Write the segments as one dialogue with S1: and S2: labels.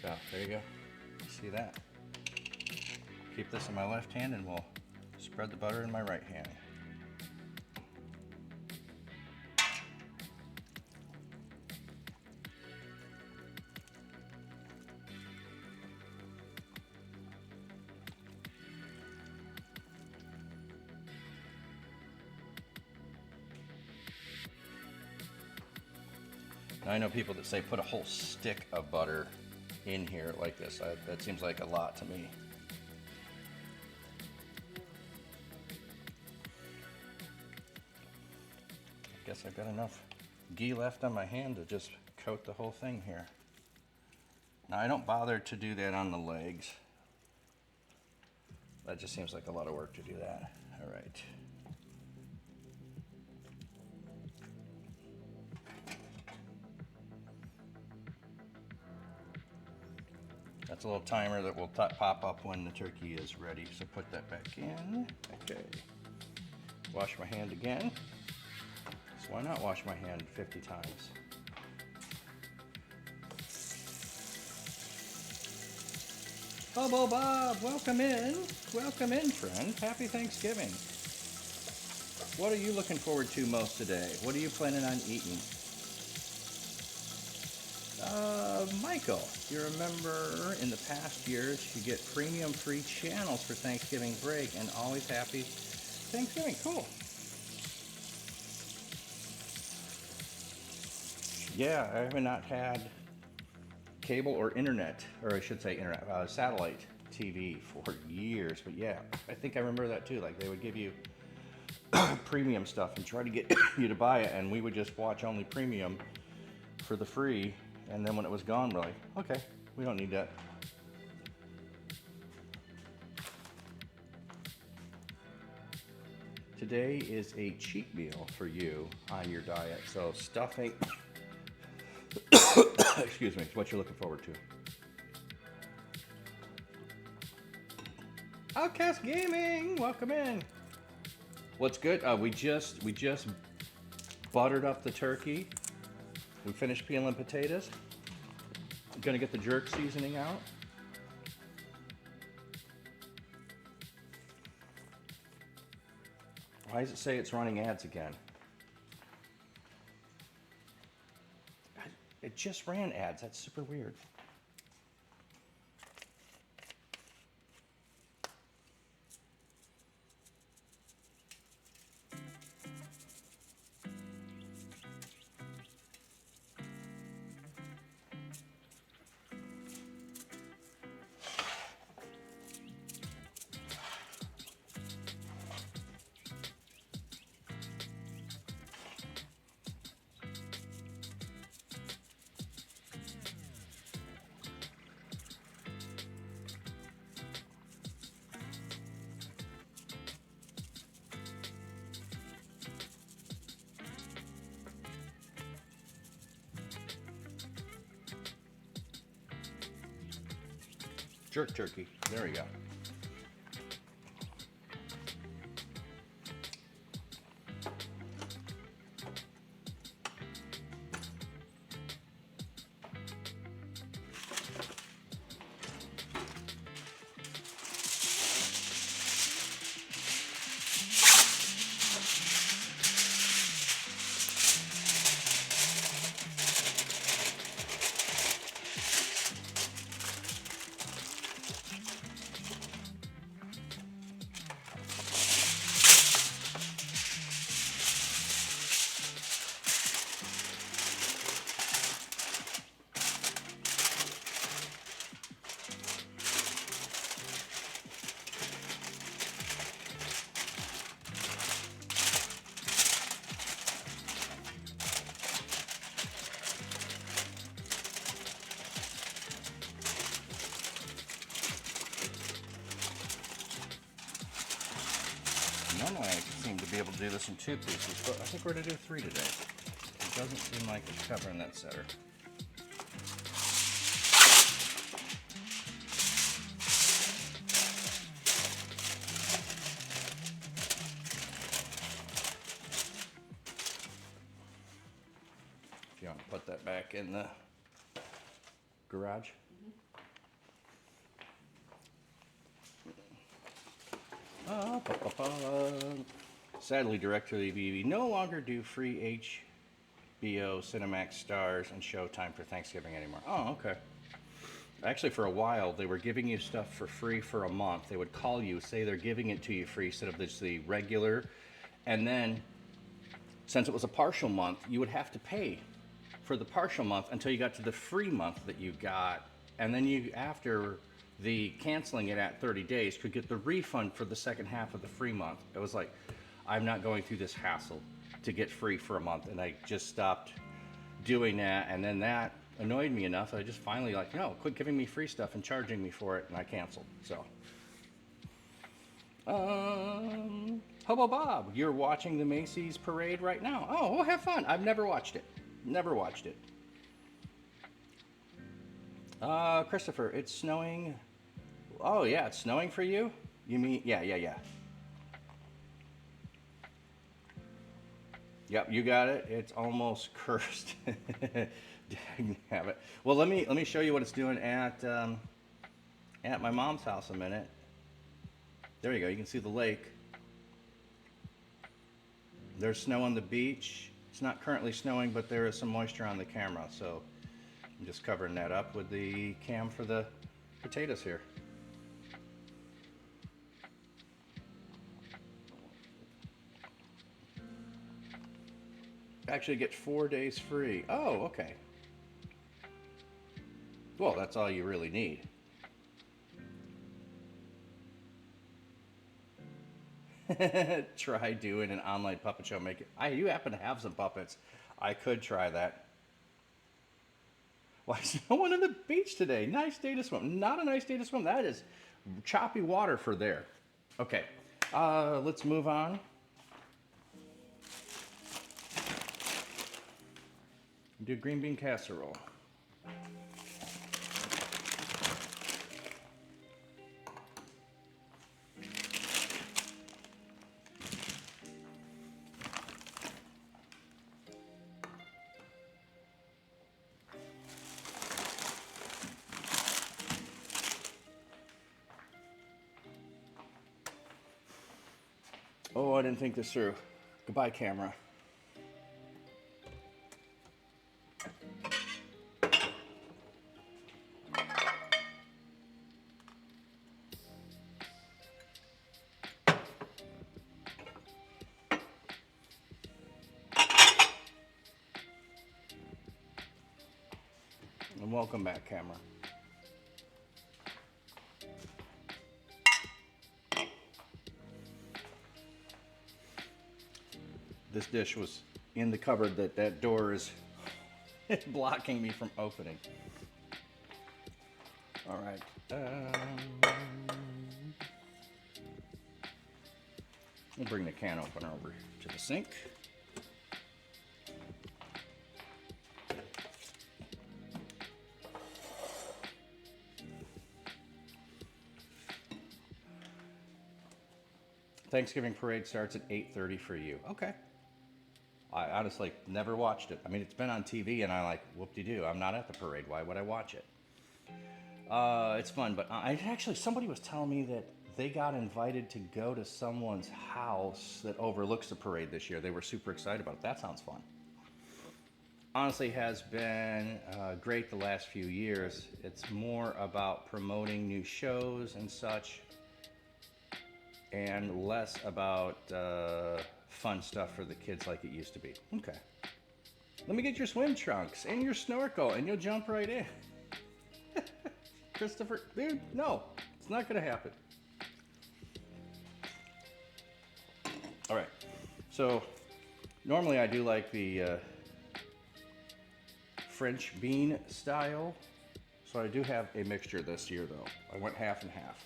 S1: go. There you go. See that? Keep this in my left hand and we'll spread the butter in my right hand. Now, I know people that say put a whole stick of butter in here like this. That seems like a lot to me. I guess I've got enough ghee left on my hand to just coat the whole thing here. Now, I don't bother to do that on the legs. That just seems like a lot of work to do that. All right. That's a little timer that will pop up when the turkey is ready. So put that back in. Okay. Wash my hand again. So why not wash my hand 50 times? Bobo Bob, welcome in. Welcome in, friend. Happy Thanksgiving. What are you looking forward to most today? What are you planning on eating? Michael, you remember in the past years you get premium free channels for Thanksgiving break and always happy Thanksgiving. Cool. Yeah, I have not had cable or internet, or I should say internet, satellite TV for years. But yeah, I think I remember that too. Like they would give you premium stuff and try to get you to buy it, and we would just watch only premium for the free. And then when it was gone, we're like, okay, we don't need that. Today is a cheat meal for you on your diet. So stuffing, excuse me, what you're looking forward to. Outcast Gaming, welcome in. What's good? We just buttered up the turkey. We finished peeling potatoes. I'm gonna get the jerk seasoning out. Why does it say it's running ads again? It just ran ads. That's super weird. Jerk turkey. There we go. Normally I seem to be able to do this in 2 pieces, but I think we're going to do 3 today. It doesn't seem like it's covering that center. If you want to put that back in the garage. Sadly, DirecTV no longer do free HBO, Cinemax, Stars, and Showtime for Thanksgiving anymore. Oh, okay. Actually, for a while, they were giving you stuff for free for a month. They would call you, say they're giving it to you free instead of just the regular. And then, since it was a partial month, you would have to pay for the partial month until you got to the free month that you got. And then you, after the canceling it at 30 days, could get the refund for the second half of the free month. It was like, I'm not going through this hassle to get free for a month. And I just stopped doing that. And then that annoyed me enough. I just finally like, no, quit giving me free stuff and charging me for it. And I canceled. So, Hobo Bob, you're watching the Macy's parade right now. Oh, well, have fun. I've never watched it. Never watched it. Christopher, it's snowing. Oh, yeah, it's snowing for you? You mean, yeah. Yep, you got it. It's almost cursed. Dang have it. Well, let me show you what it's doing at my mom's house a minute. There you go. You can see the lake. There's snow on the beach. It's not currently snowing, but there is some moisture on the camera, so I'm just covering that up with the cam for the potatoes here. Actually get 4 days free. Oh, okay. Well, that's all you really need. Try doing an online puppet show. Make it. I do happen to have some puppets. I could try that. Why is no one on the beach today? Nice day to swim. Not a nice day to swim. That is choppy water for there. Okay, let's move on. Do green bean casserole. Oh, I didn't think this through. Goodbye, camera. And welcome back, camera. This dish was in the cupboard that door is blocking me from opening. All right. We'll bring the can opener over to the sink. Thanksgiving parade starts at 8:30 for you. Okay. I honestly never watched it. I mean, it's been on TV, and I like, whoop-de-doo. I'm not at the parade. Why would I watch it? It's fun, but I actually somebody was telling me that they got invited to go to someone's house that overlooks the parade this year. They were super excited about it. That sounds fun. Honestly, has been great the last few years. It's more about promoting new shows and such, and less about fun stuff for the kids like it used to be. Okay. Let me get your swim trunks and your snorkel, and you'll jump right in. Christopher, dude, no, it's not gonna happen. All right, so normally I do like the French bean style, so I do have a mixture this year though. I went half and half.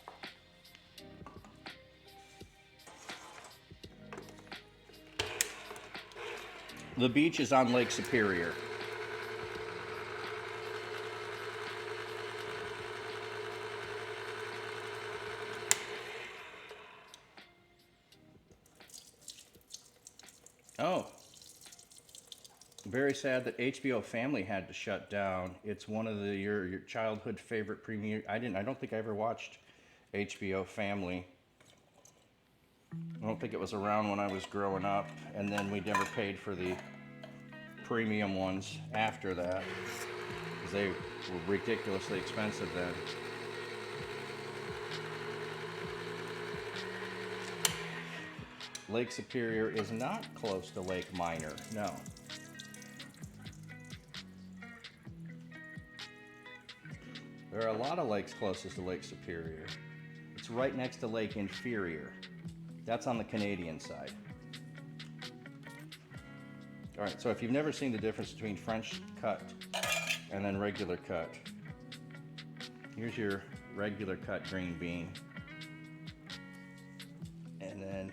S1: The beach is on Lake Superior. Oh, very sad that HBO Family had to shut down. It's one of your childhood favorite premiere. I don't think I ever watched HBO Family. I don't think it was around when I was growing up, and then we never paid for the premium ones after that because they were ridiculously expensive then. Lake Superior is not close to Lake Minor, no. There are a lot of lakes closest to Lake Superior. It's right next to Lake Inferior. That's on the Canadian side. All right, so if you've never seen the difference between French cut and then regular cut, here's your regular cut green bean. And then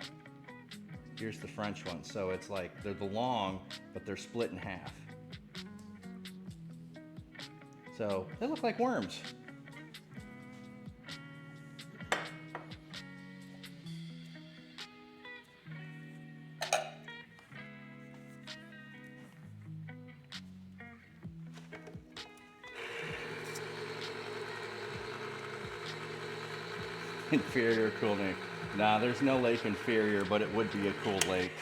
S1: here's the French one. So it's like they're the long, but they're split in half. So they look like worms. Inferior, cool name. Nah, there's no Lake Inferior, but it would be a cool lake.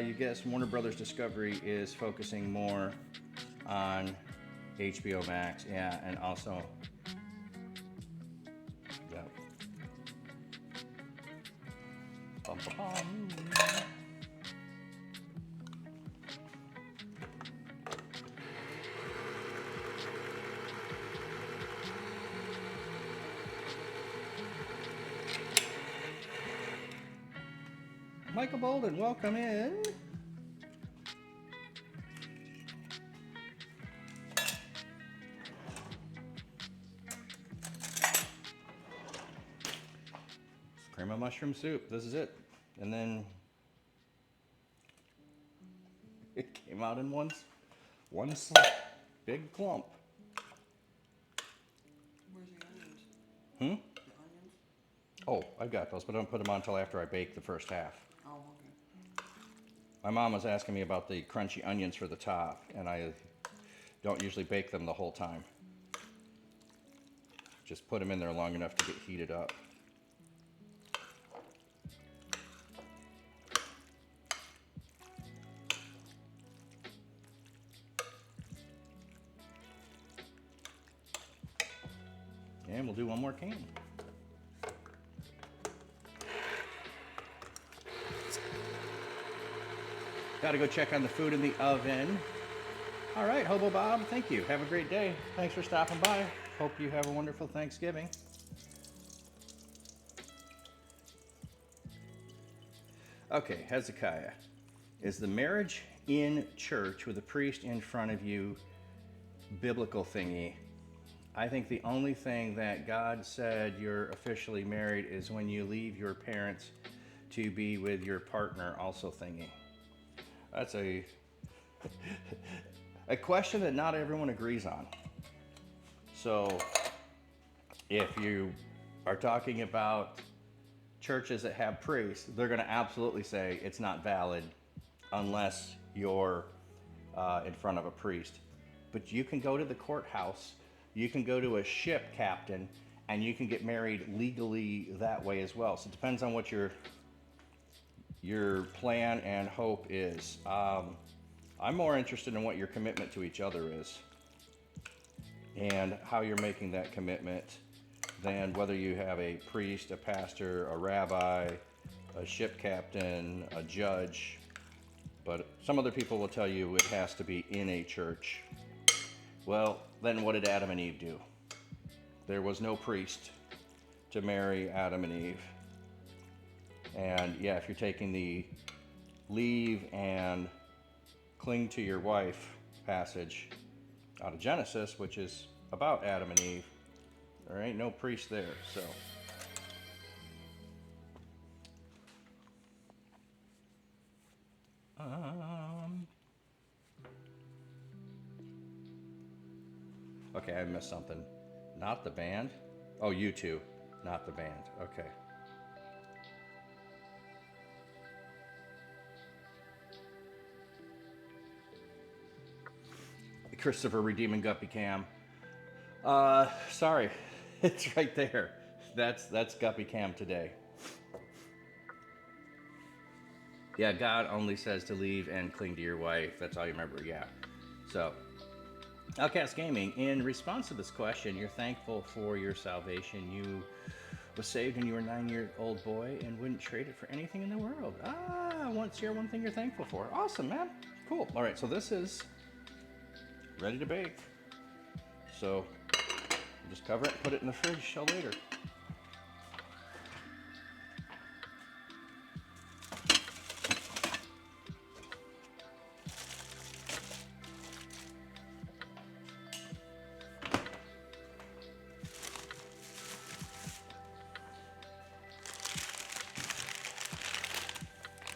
S1: You guess Warner Brothers Discovery is focusing more on HBO Max, yeah, and also, yep. Bum, bum, bum. Michael Bolden, welcome in. Cream of mushroom soup, this is it. And then it came out in one big clump.
S2: Where's the onions?
S1: Hmm?
S2: The onions?
S1: Oh, I've got those, but I don't put them on until after I bake the first half.
S2: Oh, okay.
S1: My mom was asking me about the crunchy onions for the top, and I don't usually bake them the whole time. Just put them in there long enough to get heated up. And we'll do one more can. Gotta go check on the food in the oven. All right, Hobo Bob, thank you. Have a great day. Thanks for stopping by. Hope you have a wonderful Thanksgiving. Okay, Hezekiah. Is the marriage in church with a priest in front of you biblical thingy? I think the only thing that God said you're officially married is when you leave your parents to be with your partner also thingy. That's a question that not everyone agrees on. So if you are talking about churches that have priests, they're going to absolutely say it's not valid unless you're in front of a priest. But you can go to the courthouse, you can go to a ship captain, and you can get married legally that way as well. So it depends on what your plan and hope is. I'm more interested in what your commitment to each other is and how you're making that commitment than whether you have a priest, a pastor, a rabbi, a ship captain, a judge. But some other people will tell you it has to be in a church. Well, then what did Adam and Eve do? There was no priest to marry Adam and Eve. And yeah, if you're taking the leave and cling to your wife passage out of Genesis, which is about Adam and Eve, there ain't no priest there, so. Okay, I missed something. Not the band? Oh, U2, not the band. Okay. Christopher redeeming Guppy Cam. Sorry, it's right there. That's Guppy Cam today. Yeah, God only says to leave and cling to your wife. That's all you remember. Yeah. So, Outcast Gaming. In response to this question, you're thankful for your salvation. You was saved when you were a 9-year-old boy and wouldn't trade it for anything in the world. Share one thing you're thankful for. Awesome, man. Cool. All right, so this is ready to bake. So just cover it, put it in the fridge till later.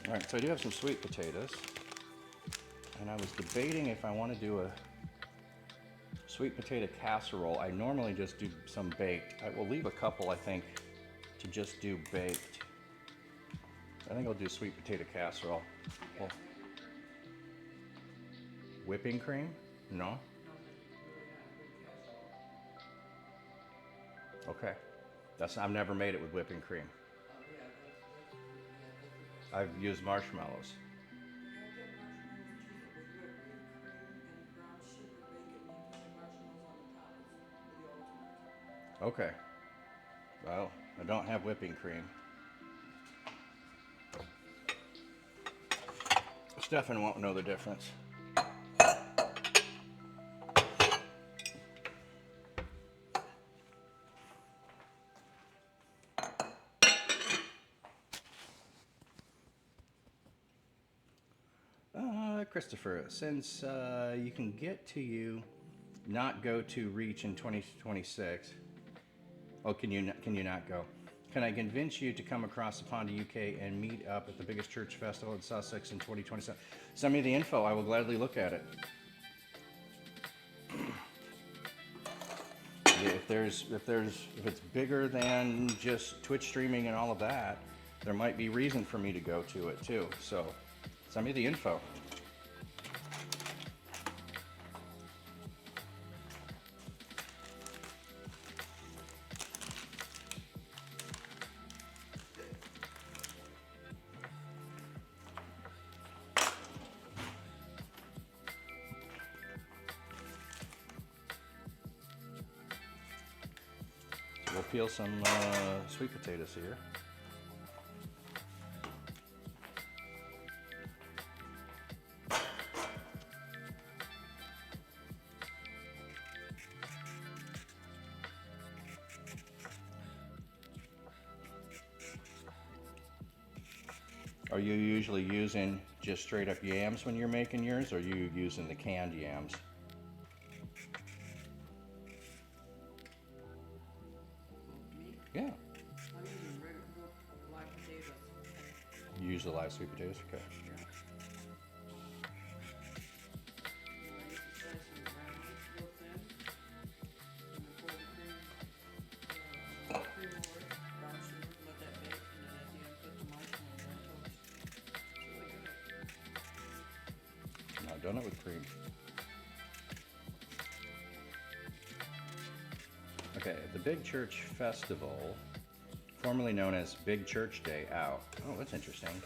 S1: All right, so I do have some sweet potatoes, and I was debating if I want to do a sweet potato casserole. I normally just do some baked. I will leave a couple, I think, to just do baked. I think I'll do sweet potato casserole. Well, whipping cream? No? Okay. I've never made it with whipping cream. I've used marshmallows. Okay. Well, I don't have whipping cream. Stefan won't know the difference. Christopher, since you can get to you, not go to Reach in 2026. Oh, can you not go? Can I convince you to come across the pond to UK and meet up at the biggest church festival in Sussex in 2027? Send me the info. I will gladly look at it. Yeah, if it's bigger than just Twitch streaming and all of that, there might be reason for me to go to it too. So, send me the info. We'll peel some sweet potatoes here. Are you usually using just straight up yams when you're making yours, or are you using the canned yams? Yeah.
S2: I'm using regular live potatoes.
S1: You use the live sweet potatoes? Okay.
S2: Yeah. I used to slice them round, real thin, and then pour the cream over it, brown sugar, let that bake, and then at the end put the marshmallows on toast. It's really good.
S1: No, donut with cream. Okay, the Big Church Festival, formerly known as Big Church Day Out. Oh, that's interesting.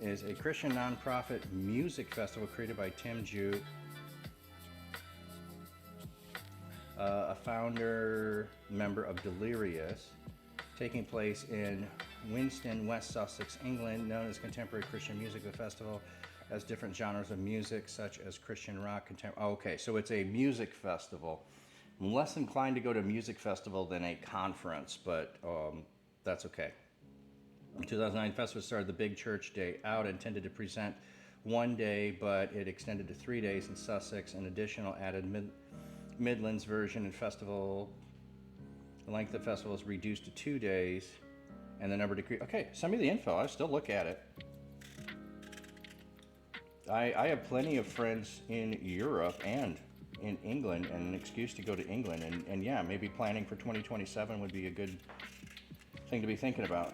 S1: Is a Christian nonprofit music festival created by Tim Jute, a founder member of Delirious, taking place in Winston, West Sussex, England, known as Contemporary Christian Music. The festival has different genres of music, such as Christian rock, contemporary. Okay, so it's a music festival. I'm less inclined to go to a music festival than a conference, but that's okay. In 2009, festival started the Big Church Day Out, intended to present one day, but it extended to 3 days in Sussex. An additional added Midlands version and festival. The length of the festival is reduced to 2 days, and the number decreased. Okay, send me the info. I'll still look at it. I have plenty of friends in Europe and in England, and an excuse to go to England, and yeah, maybe planning for 2027 would be a good thing to be thinking about.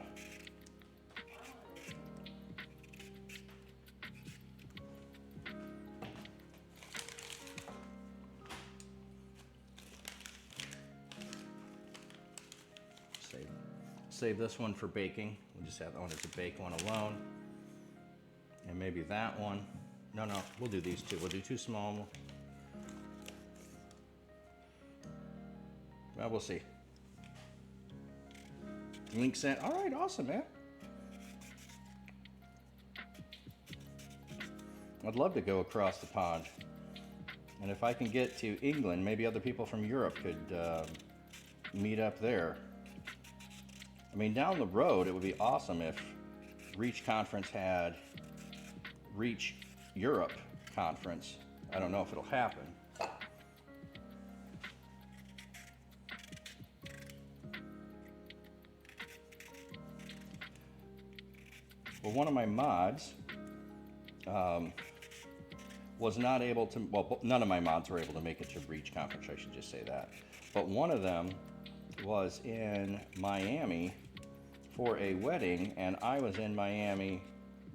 S1: save this one for baking. We'll just have that one as a bake one alone. And maybe that one. No, we'll do these two. We'll do two small. Well, we'll see. Link sent. All right, awesome, man. I'd love to go across the pond. And if I can get to England, maybe other people from Europe could meet up there. I mean, down the road, it would be awesome if Reach Conference had Reach Europe Conference. I don't know if it'll happen. Well, one of my mods was not able to, well, none of my mods were able to make it to Reach Conference, I should just say that. But one of them was in Miami for a wedding, and I was in Miami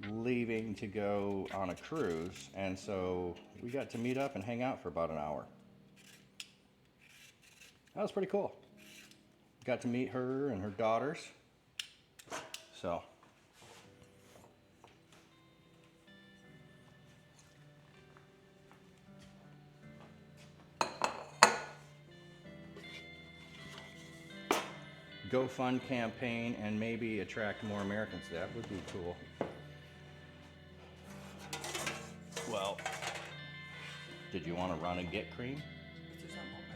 S1: leaving to go on a cruise, and so we got to meet up and hang out for about an hour. That was pretty cool. Got to meet her and her daughters. So. GoFund campaign and maybe attract more Americans. That would be cool. Well, did you want to run and get cream?
S2: Is there something open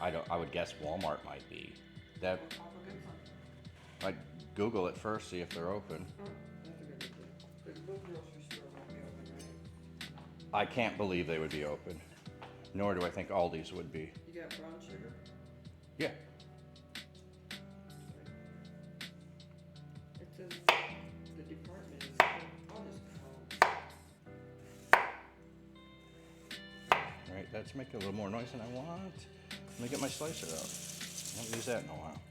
S2: out there?
S1: I would guess Walmart might be. That
S2: I'll go get some.
S1: I'd Google it first, see if they're open.
S2: That's a good idea. The little grocery store won't be open, right?
S1: I can't believe they would be open. Nor do I think Aldi's would be.
S2: You got brown sugar?
S1: Yeah.
S2: It says the department is, I'll just call.
S1: All right, that's making a little more noise than I want. Let me get my slicer out. I haven't used that in a while.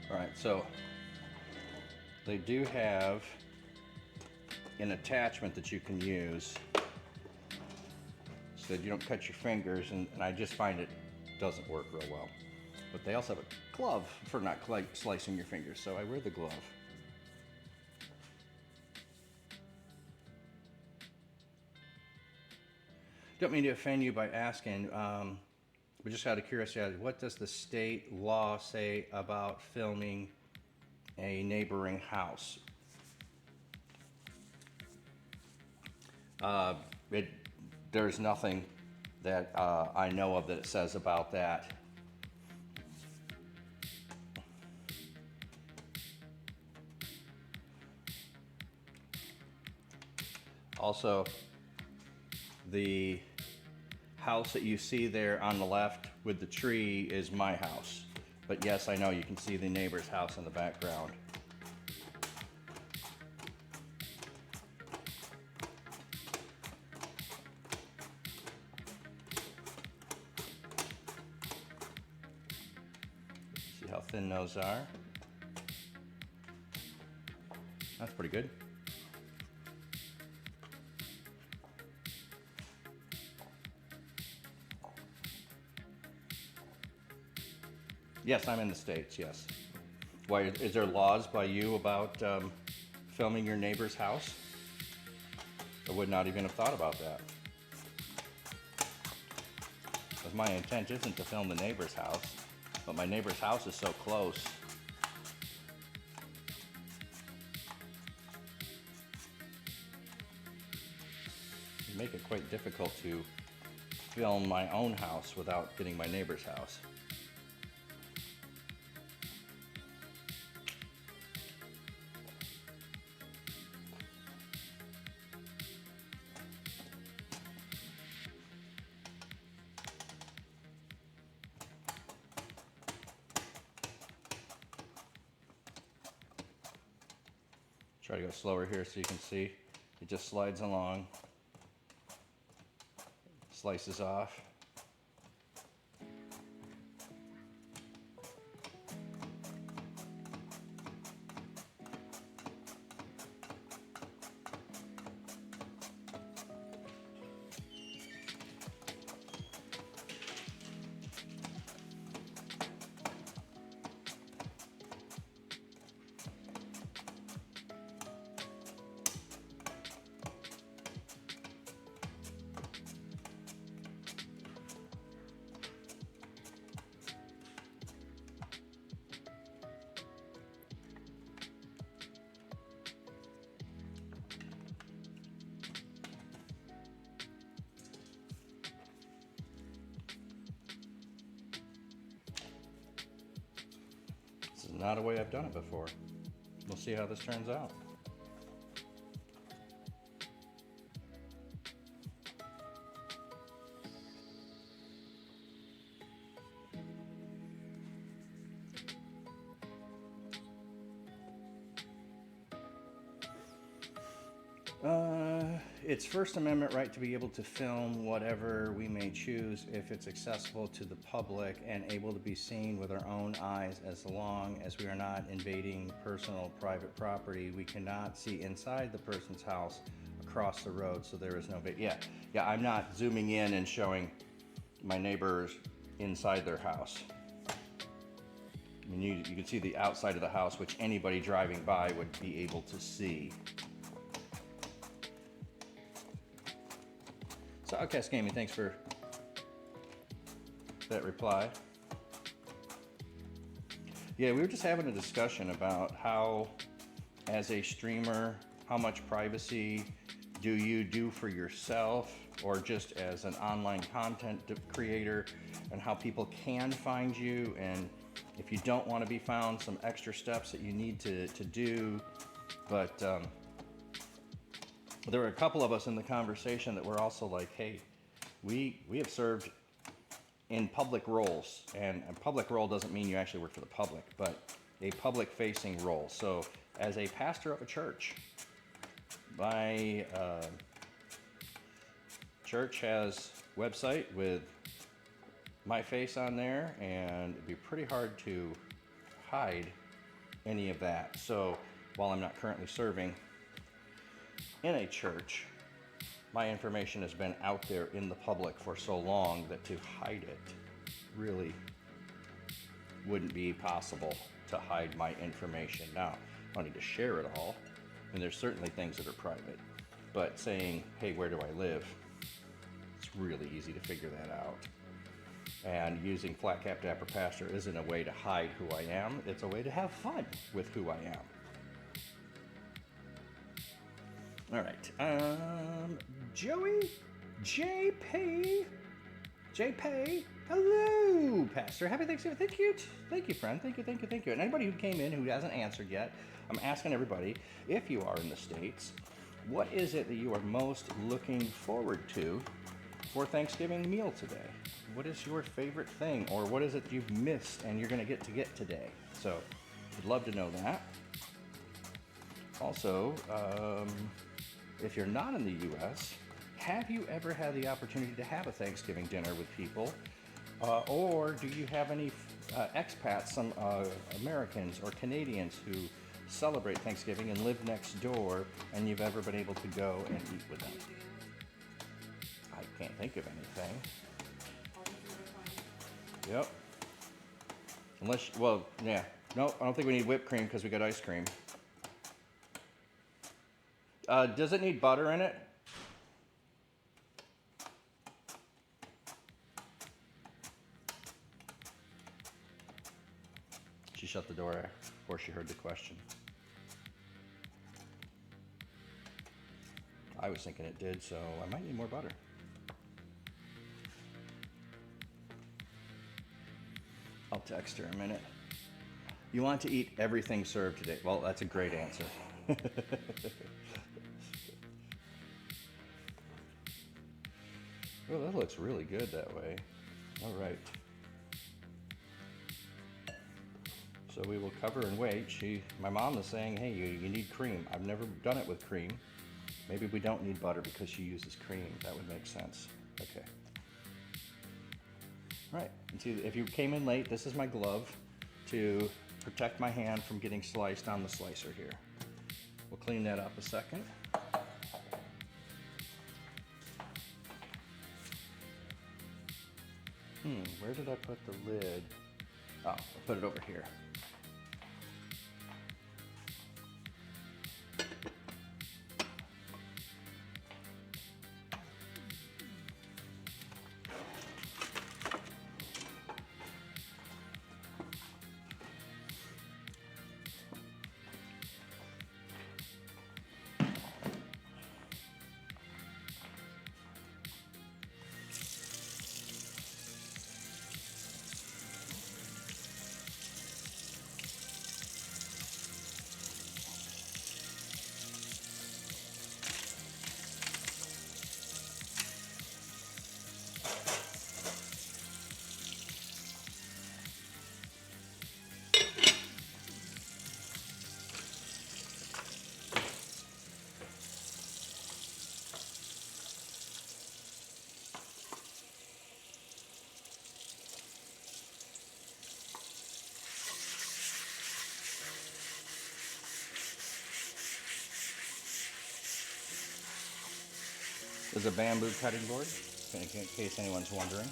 S1: All right, so they do have an attachment that you can use so that you don't cut your fingers, and I just find it doesn't work real well. But they also have a glove for not slicing your fingers, so I wear the glove. Don't mean to offend you by asking, but just out of curiosity, what does the state law say about filming a neighboring house? There's nothing that I know of that it says about that. Also, the house that you see there on the left with the tree is my house. But yes, I know you can see the neighbor's house in the background. See how thin those are? That's pretty good. Yes, I'm in the States, yes. Why, is there laws by you about filming your neighbor's house? I would not even have thought about that. Because my intent isn't to film the neighbor's house, but my neighbor's house is so close. It'd make it quite difficult to film my own house without getting my neighbor's house. Try to go slower here so you can see. It just slides along, slices off. This is not a way I've done it before. We'll see how this turns out. It's First Amendment right to be able to film whatever we may choose if it's accessible to the public and able to be seen with our own eyes, as long as we are not invading personal private property. We cannot see inside the person's house across the road, so there is no yeah, I'm not zooming in and showing my neighbors inside their house. I mean, you can see the outside of the house, which anybody driving by would be able to see. So, Outcast Gaming, thanks for that reply. Yeah, we were just having a discussion about how, as a streamer, how much privacy do you do for yourself or just as an online content creator, and how people can find you, and if you don't want to be found, some extra steps that you need to do. But there were a couple of us in the conversation that were also like, hey, we have served in public roles, and a public role doesn't mean you actually work for the public, but a public facing role. So as a pastor of a church, my church has a website with my face on there, and it'd be pretty hard to hide any of that. So while I'm not currently serving in a church, my information has been out there in the public for so long that to hide it really wouldn't be possible, to hide my information. Now, I don't need to share it all, and there's certainly things that are private, but saying, hey, where do I live? It's really easy to figure that out. And using Flatcap Dapper Pastor isn't a way to hide who I am, it's a way to have fun with who I am. All right, Joey JP, hello, Pastor. Happy Thanksgiving. Thank you, friend. Thank you. And anybody who came in who hasn't answered yet, I'm asking everybody, if you are in the States, what is it that you are most looking forward to for Thanksgiving meal today? What is your favorite thing, or what is it you've missed and you're going to get today? So, I'd love to know that. Also, if you're not in the U.S., have you ever had the opportunity to have a Thanksgiving dinner with people? Or do you have any expats, some Americans or Canadians who celebrate Thanksgiving and live next door, and you've ever been able to go and eat with them? I can't think of anything. Yep. Unless, well, yeah. No, I don't think we need whipped cream because we got ice cream. Does it need butter in it? She shut the door before she heard the question. I was thinking it did, so I might need more butter. I'll text her in a minute. You want to eat everything served today? Well, that's a great answer. Oh, that looks really good that way. All right. So we will cover and wait. My mom is saying, hey, you need cream. I've never done it with cream. Maybe we don't need butter because she uses cream. That would make sense. Okay. All right, and see, if you came in late, this is my glove to protect my hand from getting sliced on the slicer here. We'll clean that up a second. Where did I put the lid? Oh, I'll put it over here. This is a bamboo cutting board, in case anyone's wondering.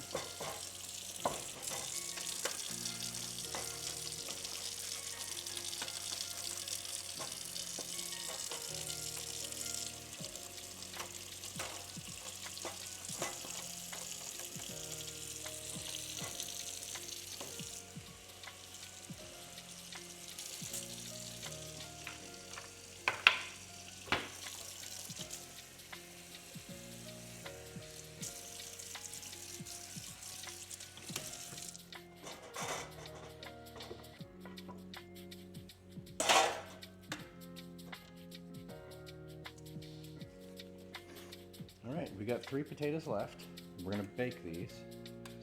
S1: All right, we got 3 potatoes left. We're gonna bake these.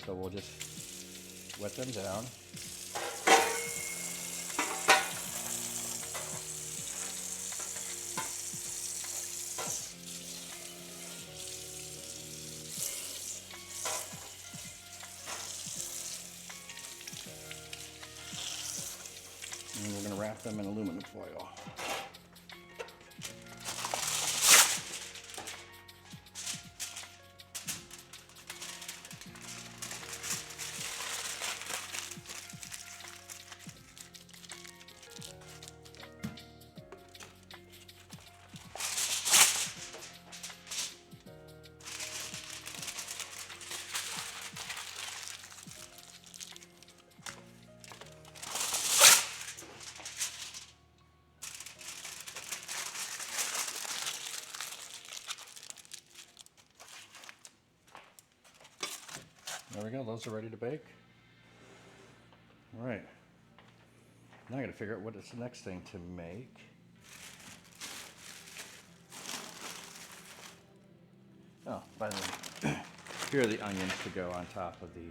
S1: So we'll just wet them down. And we're gonna wrap them in aluminum foil. There we go, those are ready to bake. All right, now I gotta figure out what is the next thing to make. Oh, by the way, here are the onions to go on top of the...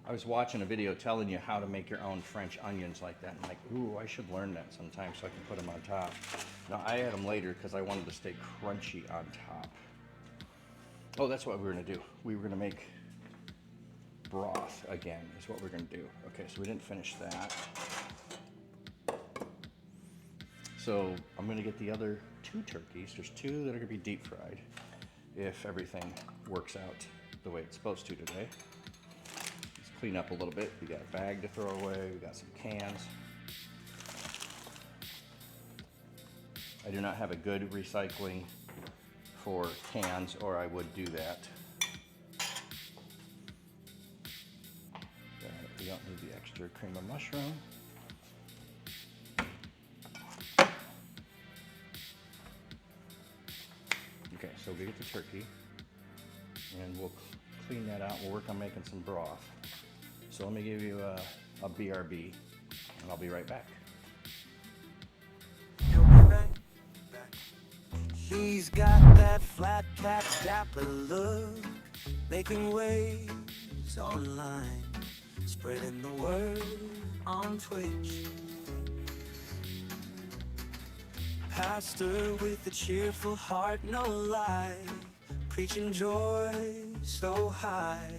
S1: I was watching a video telling you how to make your own French onions like that. I'm like, ooh, I should learn that sometime so I can put them on top. Now, I add them later because I wanted to stay crunchy on top. Oh, that's what we were gonna do. We were gonna make broth again, is what we're gonna do. Okay, so we didn't finish that. So I'm gonna get the other 2 turkeys. There's 2 that are gonna be deep fried if everything works out the way it's supposed to today. Let's clean up a little bit. We got a bag to throw away. We got some cans. I do not have a good recycling for cans, or I would do that. We don't need the extra cream of mushroom. Okay, so we get the turkey, and we'll clean that out. We'll work on making some broth. So let me give you a BRB, and I'll be right back.
S3: She's got that flat cap dapper look, making waves online. spreading the word on Twitch. Pastor with a cheerful heart, no lie, preaching joy so high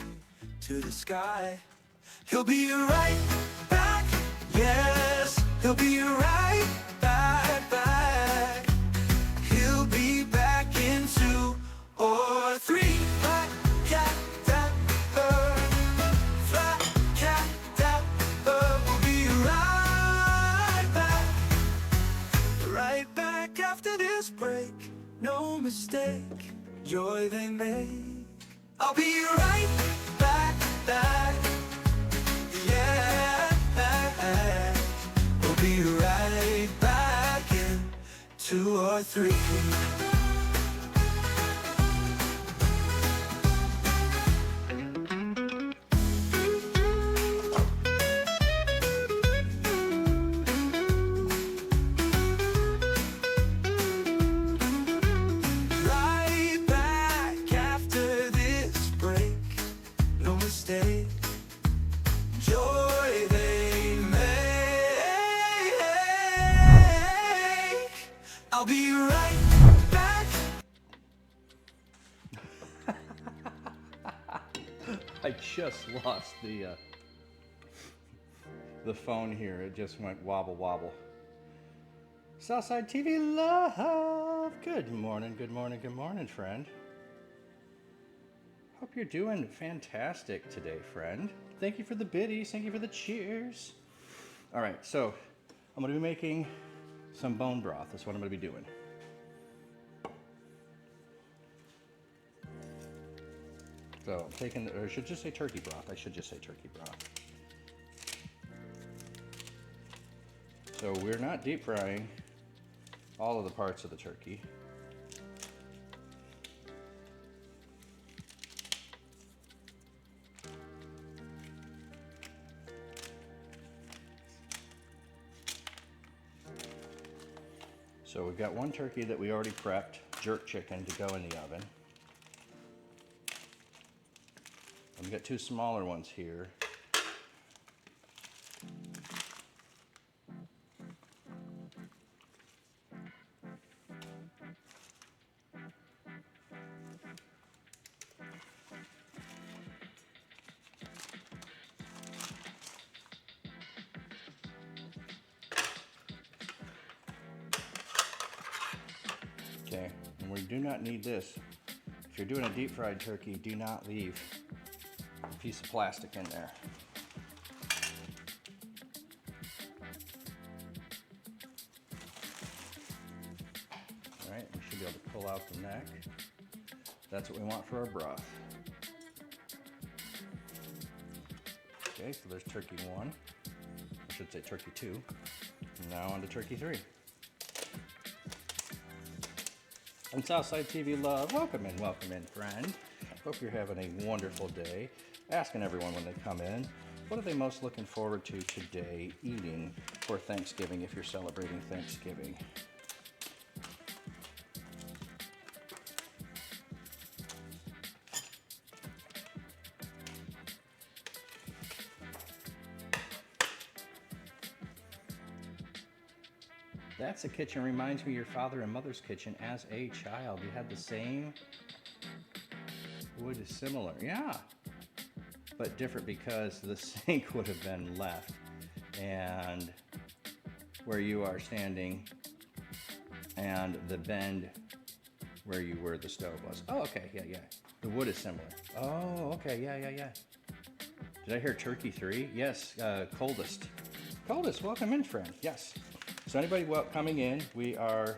S3: to the sky. He'll be right back, yes, he'll be right back. He'll be back in 2 or 3. Flat cat dapper, flat cat dapper. We'll be right back after this break. No mistake, joy they make. I'll be right back. Yeah, we'll be right back in 2 or 3. Right back after this break. No mistake, joy they make. I'll be right back.
S1: I just lost the phone here. It just went wobble wobble. Southside TV love. Good morning, friend. Hope you're doing fantastic today, friend. Thank you for the biddies. Thank you for the cheers. All right, so I'm going to be making some bone broth. That's what I'm going to be doing. So I'm taking, or I should just say turkey broth. I should just say turkey broth. So we're not deep frying all of the parts of the turkey. So we've got one turkey that we already prepped, jerk chicken, to go in the oven. We've got 2 smaller ones here. Okay, and we do not need this. If you're doing a deep fried turkey, do not leave a piece of plastic in there. All right, we should be able to pull out the neck. That's what we want for our broth. Okay, so there's turkey 1. I should say turkey 2. Now on to turkey 3. And Southside TV love, welcome in, friend. Hope you're having a wonderful day. Asking everyone when they come in, what are they most looking forward to today eating for Thanksgiving if you're celebrating Thanksgiving? That's a kitchen reminds me of your father and mother's kitchen as a child. You had the same wood is similar, yeah, but different because the sink would have been left and where you are standing and the bend where you were the stove was. Oh, okay, yeah. The wood is similar. Oh, okay, yeah. Did I hear turkey 3? Yes, coldest, welcome in, friend, yes. So anybody coming in, we are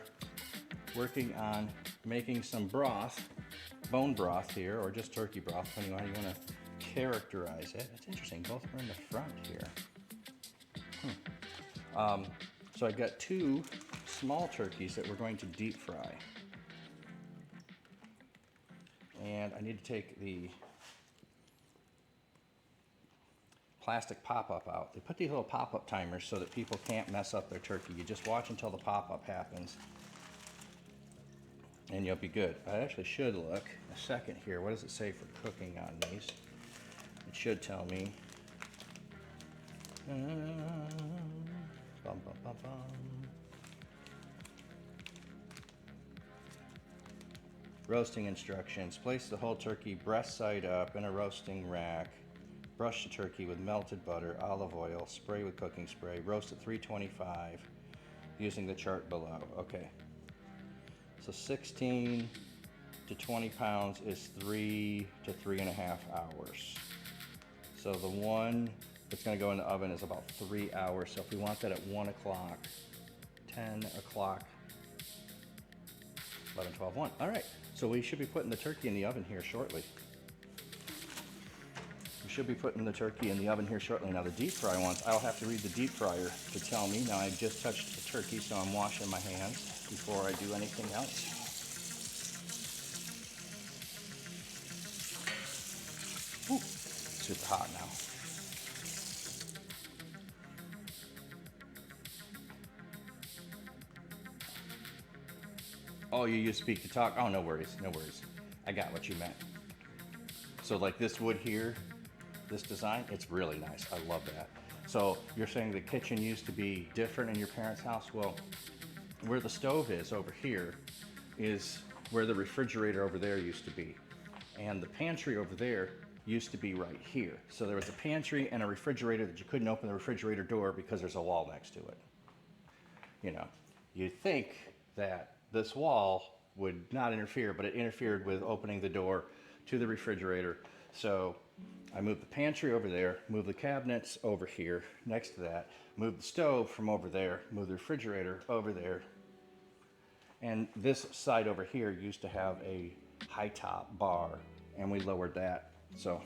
S1: working on making some broth, bone broth here, or just turkey broth, depending on how you want to characterize it. It's interesting, both are in the front here. So I've got 2 small turkeys that we're going to deep fry. And I need to take the plastic pop-up out. They put these little pop-up timers so that people can't mess up their turkey. You just watch until the pop-up happens and you'll be good. I actually should look a second here. What does it say for cooking on these? It should tell me Bum, bum, bum, bum. Roasting instructions. Place the whole turkey breast side up in a roasting rack. Brush the turkey with melted butter, olive oil, spray with cooking spray. Roast at 325 using the chart below. Okay. So 16 to 20 pounds is 3 to 3.5 hours. So the one that's going to go in the oven is about 3 hours. So if we want that at 1 o'clock, 10 o'clock, 11, 12, 1. All right. So we should be putting the turkey in the oven here shortly. We should be putting the turkey in the oven here shortly. Now the deep fry ones, I'll have to read the deep fryer to tell me. Now I've just touched the turkey, so I'm washing my hands before I do anything else. Ooh, super hot now. Oh, you use speak to talk? Oh, no worries, no worries. I got what you meant. So like this wood here, this design, it's really nice. I love that. So you're saying the kitchen used to be different in your parents' house? Well, where the stove is over here is where the refrigerator over there used to be. And the pantry over there used to be right here. So there was a pantry and a refrigerator that you couldn't open the refrigerator door because there's a wall next to it. You know, you'd think that this wall would not interfere, but it interfered with opening the door to the refrigerator. So I moved the pantry over there, moved the cabinets over here next to that, moved the stove from over there, moved the refrigerator over there. And this side over here used to have a high top bar, and we lowered that. So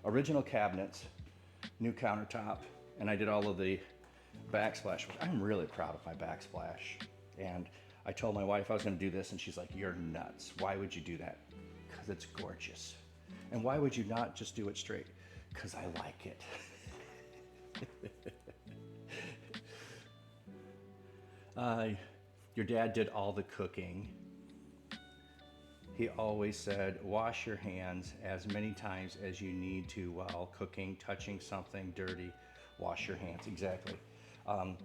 S1: original cabinets, new countertop, and I did all of the backsplash, which I'm really proud of my backsplash. And I told my wife I was going to do this, and she's like, "You're nuts. Why would you do that?" Because it's gorgeous. And why would you not just do it straight? Because I like it. Your dad did all the cooking. He always said, wash your hands as many times as you need to while cooking, touching something dirty, wash your hands. Exactly. I'm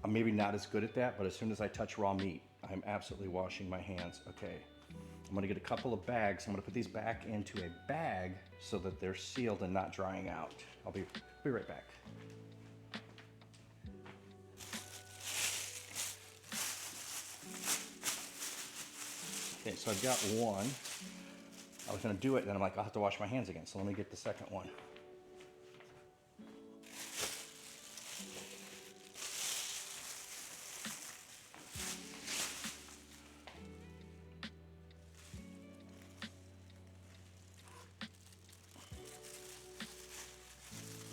S1: maybe not as good at that, but as soon as I touch raw meat, I'm absolutely washing my hands. Okay, I'm gonna get a couple of bags. I'm gonna put these back into a bag so that they're sealed and not drying out. I'll be right back. Okay, so I've got one. I was gonna do it, and then I'm like, I'll have to wash my hands again, so let me get the second one.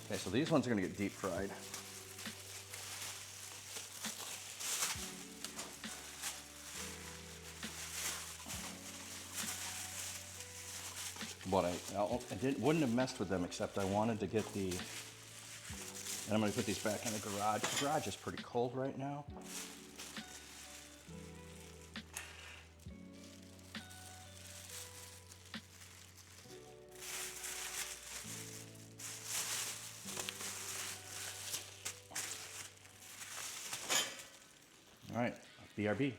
S1: Okay, so these ones are gonna get deep fried. But wouldn't have messed with them, except I wanted to get the, and I'm gonna put these back in the garage. The garage is pretty cold right now. All right, BRB.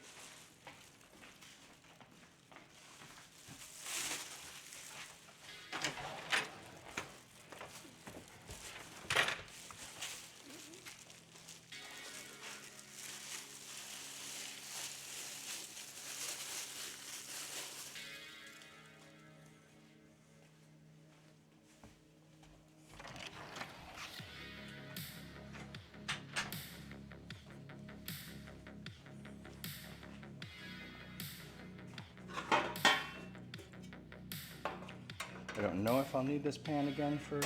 S1: I don't know if I'll need this pan again for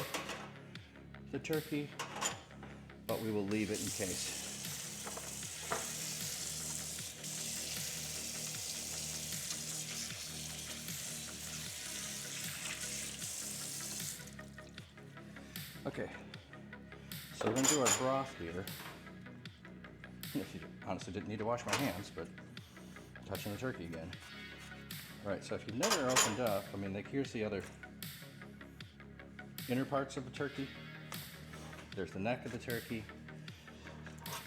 S1: the turkey, but we will leave it in case. Okay, so we're gonna do our broth here. Honestly, didn't need to wash my hands, but touching the turkey again. All right, so if you've never opened up, I mean, like here's the other inner parts of the turkey. There's the neck of the turkey.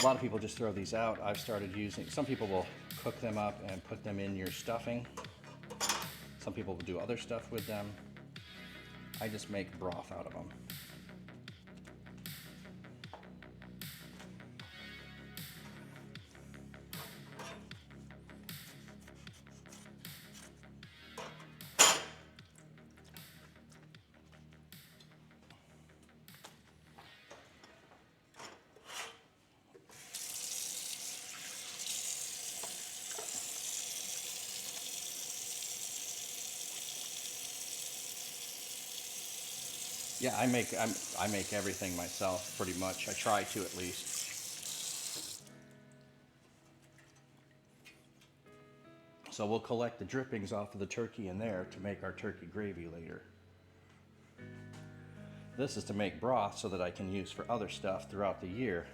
S1: A lot of people just throw these out. I've started using, some people will cook them up and put them in your stuffing. Some people will do other stuff with them. I just make broth out of them. Yeah, I make everything myself pretty much. I try to at least. So we'll collect the drippings off of the turkey in there to make our turkey gravy later. This is to make broth so that I can use for other stuff throughout the year.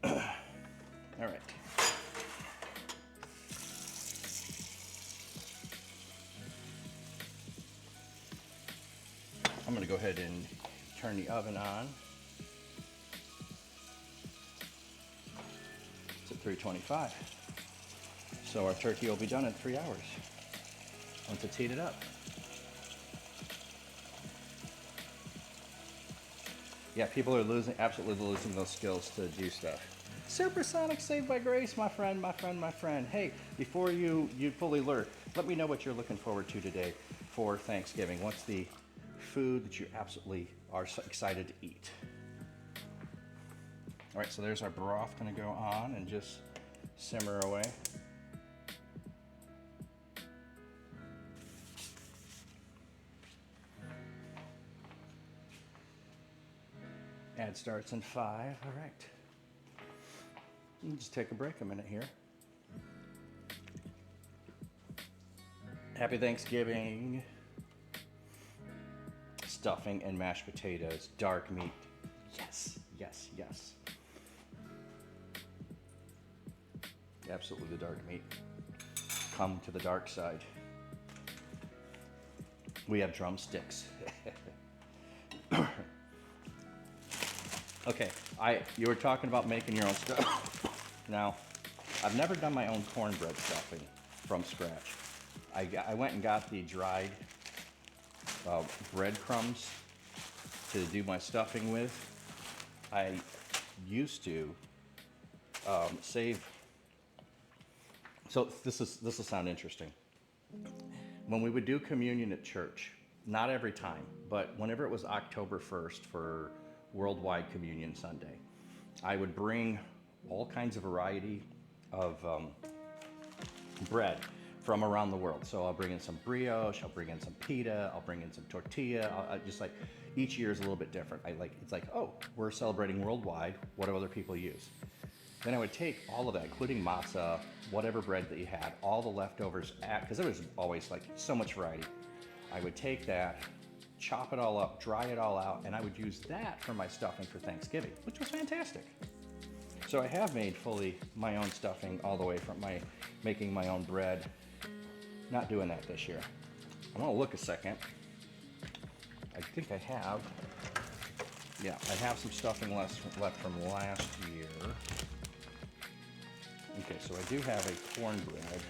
S1: All right. I'm going to go ahead and turn the oven on. It's at 325. So our turkey will be done in 3 hours once it's heated up. Yeah, people are absolutely losing those skills to do stuff. Supersonic Saved by Grace, my friend, my friend, my friend. Hey, before you fully learn, let me know what you're looking forward to today for Thanksgiving. What's the food that you absolutely are so excited to eat? All right, so there's our broth gonna go on and just simmer away. Ad starts in 5, all right. You can just take a break a minute here. Happy Thanksgiving. Stuffing and mashed potatoes, dark meat. Yes, yes, yes. Absolutely the dark meat. Come to the dark side. We have drumsticks. Okay, you were talking about making your own stuff. Now, I've never done my own cornbread stuffing from scratch. I went and got the dried breadcrumbs to do my stuffing with. I used to save. So this will sound interesting. When we would do communion at church, not every time, but whenever it was October 1st for Worldwide Communion Sunday, I would bring all kinds of variety of bread from around the world. So I'll bring in some brioche, I'll bring in some pita, I'll bring in some tortilla. I just like, each year is a little bit different. It's like, oh, we're celebrating worldwide. What do other people use? Then I would take all of that, including matzah, whatever bread that you had, all the leftovers, because there was always like so much variety. I would take that, chop it all up, dry it all out, and I would use that for my stuffing for Thanksgiving, which was fantastic. So I have made fully my own stuffing all the way from making my own bread. Not doing that this year. I want to look a second. I think I have. Yeah, I have some stuffing left from last year. Okay, so I do have a cornbread,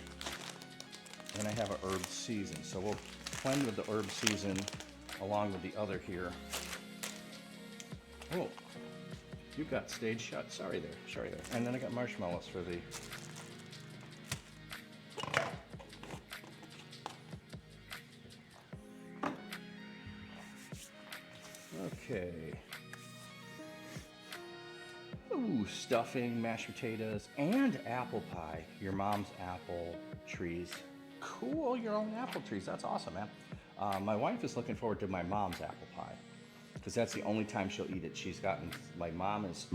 S1: and I have a herb season. So we'll blend with the herb season along with the other here. Oh, you've got stage shut. Sorry there. And then I got marshmallows for the. Okay. Ooh, stuffing, mashed potatoes, and apple pie. Your mom's apple trees. Cool, your own apple trees. That's awesome, man. My wife is looking forward to my mom's apple pie because that's the only time she'll eat it. My mom is,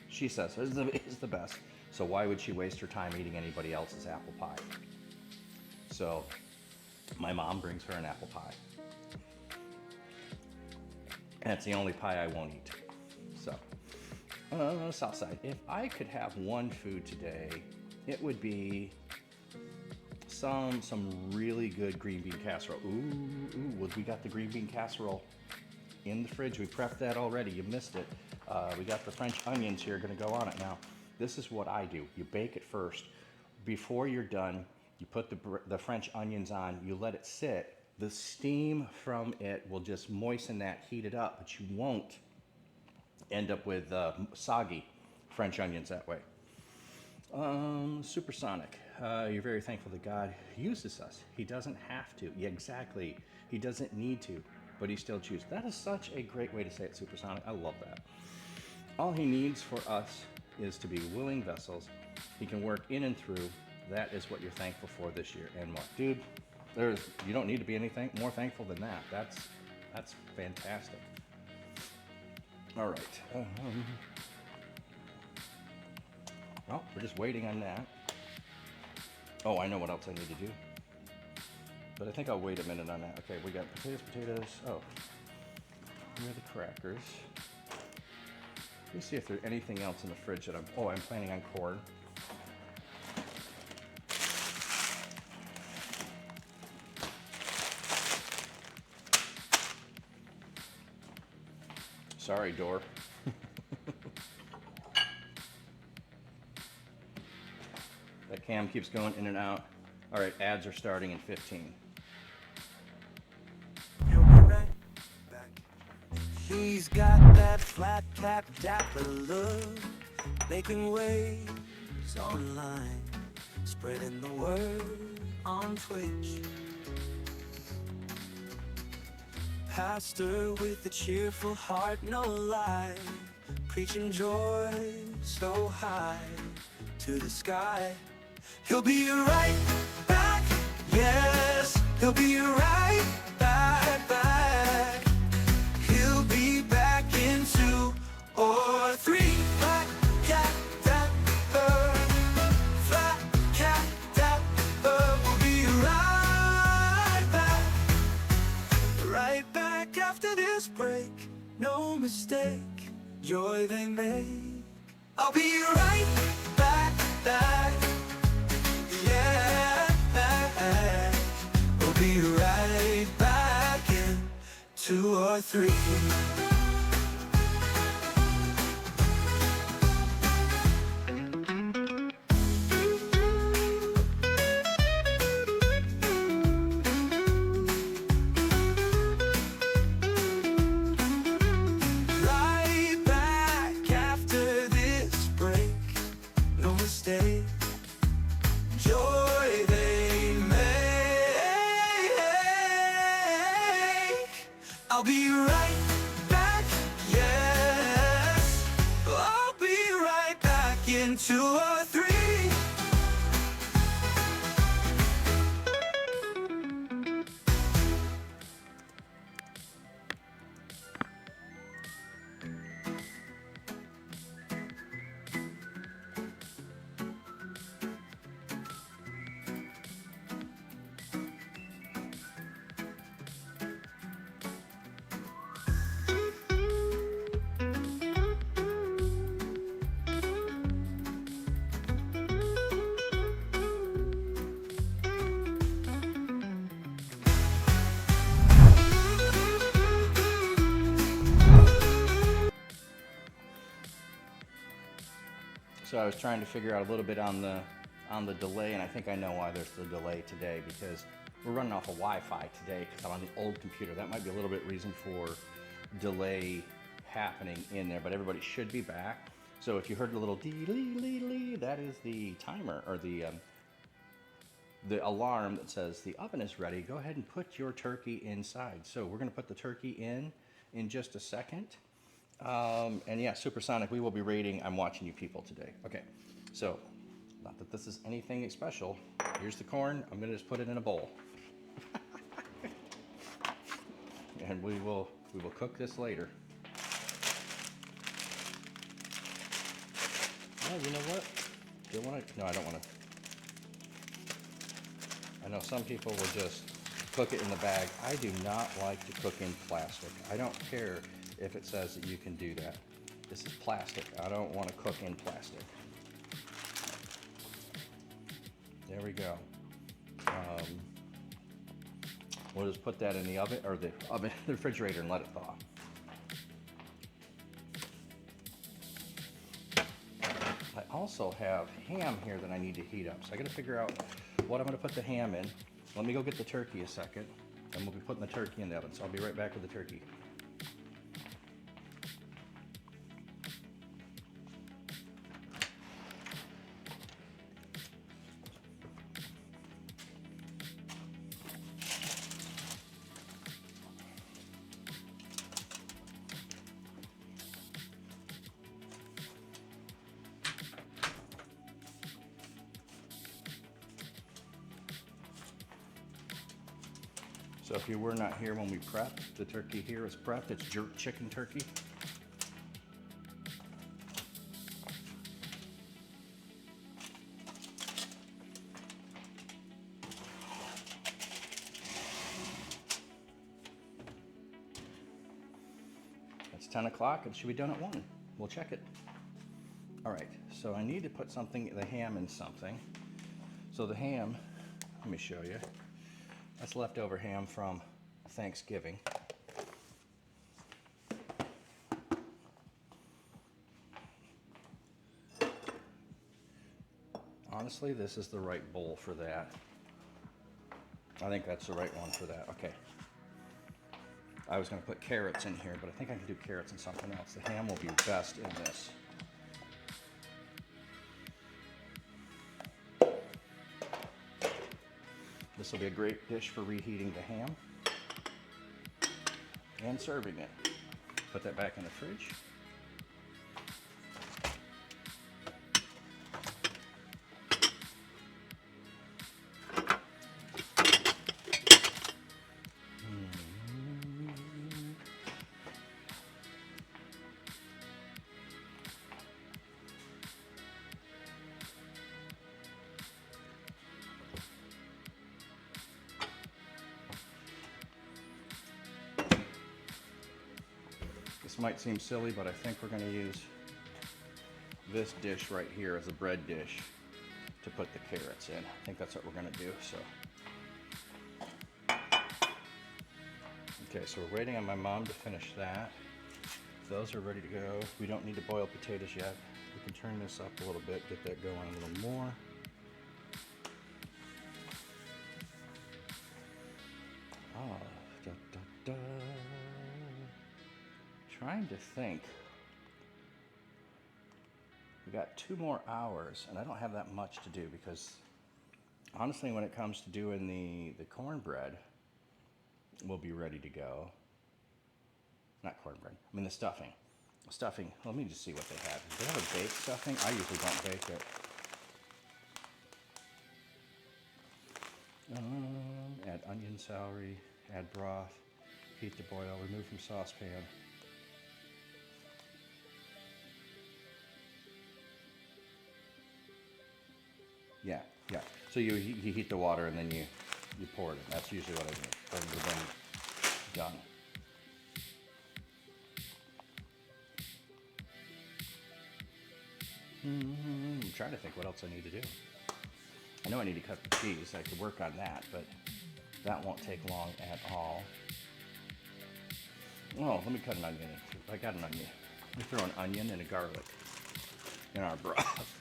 S1: she says, is the best. So why would she waste her time eating anybody else's apple pie? So my mom brings her an apple pie. And it's the only pie I won't eat. So, south side. If I could have one food today, it would be some really good green bean casserole. Ooh, we got the green bean casserole in the fridge. We prepped that already. You missed it. We got the French onions here, going to go on it now. This is what I do. You bake it first. Before you're done, you put the French onions on. You let it sit. The steam from it will just moisten that, heat it up, but you won't end up with soggy French onions that way. Supersonic. You're very thankful that God uses us. He doesn't have to. Yeah, exactly. He doesn't need to, but he still chooses. That is such a great way to say it, Supersonic. I love that. All he needs for us is to be willing vessels. He can work in and through. That is what you're thankful for this year and more. Dude, you don't need to be anything more thankful than that. That's fantastic. All right. Well, we're just waiting on that. Oh, I know what else I need to do. But I think I'll wait a minute on that. Okay, we got potatoes. Oh, here are the crackers. Let me see if there's anything else in the fridge that I'm planning on corn. Sorry, door. That cam keeps going in and out. All right, ads are starting in 15.
S3: He'll be right back. He's got that flat cap dapper look, making waves online, spreading the word on Twitch. Pastor with a cheerful heart, no lie, preaching joy so high to the sky. He'll be right back, yes, he'll be right back. He'll be back in 2 or 3. Flat cat dapper, flat cat dapper. We'll be right back after this break. No mistake, joy they make. I'll be right back. Yeah, we'll be right back in 2 or 3. Right back after this break. No mistake, joy they make. I'll be right back, yes, I'll be right back in 2 or 3.
S1: So I was trying to figure out a little bit on the delay, and I think I know why there's the delay today, because we're running off of Wi-Fi today because I'm on the old computer. That might be a little bit reason for delay happening in there, but everybody should be back. So if you heard a little dee-lee-lee-lee, that is the timer, or the alarm that says the oven is ready. Go ahead and put your turkey inside. So we're gonna put the turkey in just a second. And yeah, Supersonic, we will be rating I'm Watching You People today. Okay, so not that this is anything special. Here's the corn. I'm gonna just put it in a bowl. And we will cook this later. Oh, you know what? Do you want to? No, I don't want to. I know some people will just cook it in the bag. I do not like to cook in plastic. I don't care if it says that you can do that. This is plastic. I don't want to cook in plastic. There we go. We'll just put that in the oven, or the refrigerator, and let it thaw. I also have ham here that I need to heat up. So I gotta figure out what I'm gonna put the ham in. Let me go get the turkey a second, and we'll be putting the turkey in the oven. So I'll be right back with the turkey. So if you were not here when we prepped, the turkey here is prepped. It's jerk chicken turkey. It's 10 o'clock. It should be done at 1. We'll check it. All right, so I need to put the ham in something. So the ham, let me show you. That's leftover ham from Thanksgiving. Honestly, this is the right bowl for that. I think that's the right one for that. Okay. I was going to put carrots in here, but I think I can do carrots in something else. The ham will be best in this. This will be a great dish for reheating the ham and serving it. Put that back in the fridge. This might seem silly, but I think we're going to use this dish right here as a bread dish to put the carrots in. I think that's what we're going to do. Okay, so we're waiting on my mom to finish that. Those are ready to go. We don't need to boil potatoes yet. We can turn this up a little bit, get that going a little more. Trying to think. We got 2 more hours, and I don't have that much to do because honestly, when it comes to doing the cornbread, we'll be ready to go. Not cornbread, I mean the stuffing. Stuffing, let me just see what they have. Do they have a baked stuffing? I usually don't bake it. Add onion, celery, add broth, heat to boil, remove from saucepan. Yeah. So you heat the water and then you pour it in. That's usually what I do. Bring the thing done. I'm trying to think what else I need to do. I know I need to cut the cheese. I could work on that, but that won't take long at all. Oh, let me cut an onion. I got an onion. Let me throw an onion and a garlic in our broth.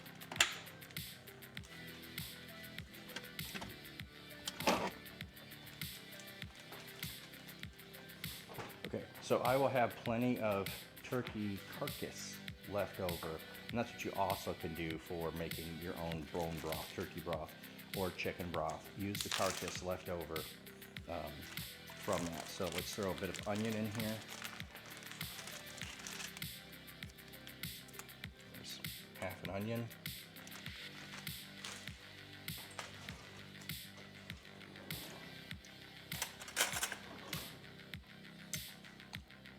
S1: Okay, so I will have plenty of turkey carcass left over, and that's what you also can do for making your own bone broth, turkey broth, or chicken broth. Use the carcass left over from that. So let's throw a bit of onion in here. There's half an onion.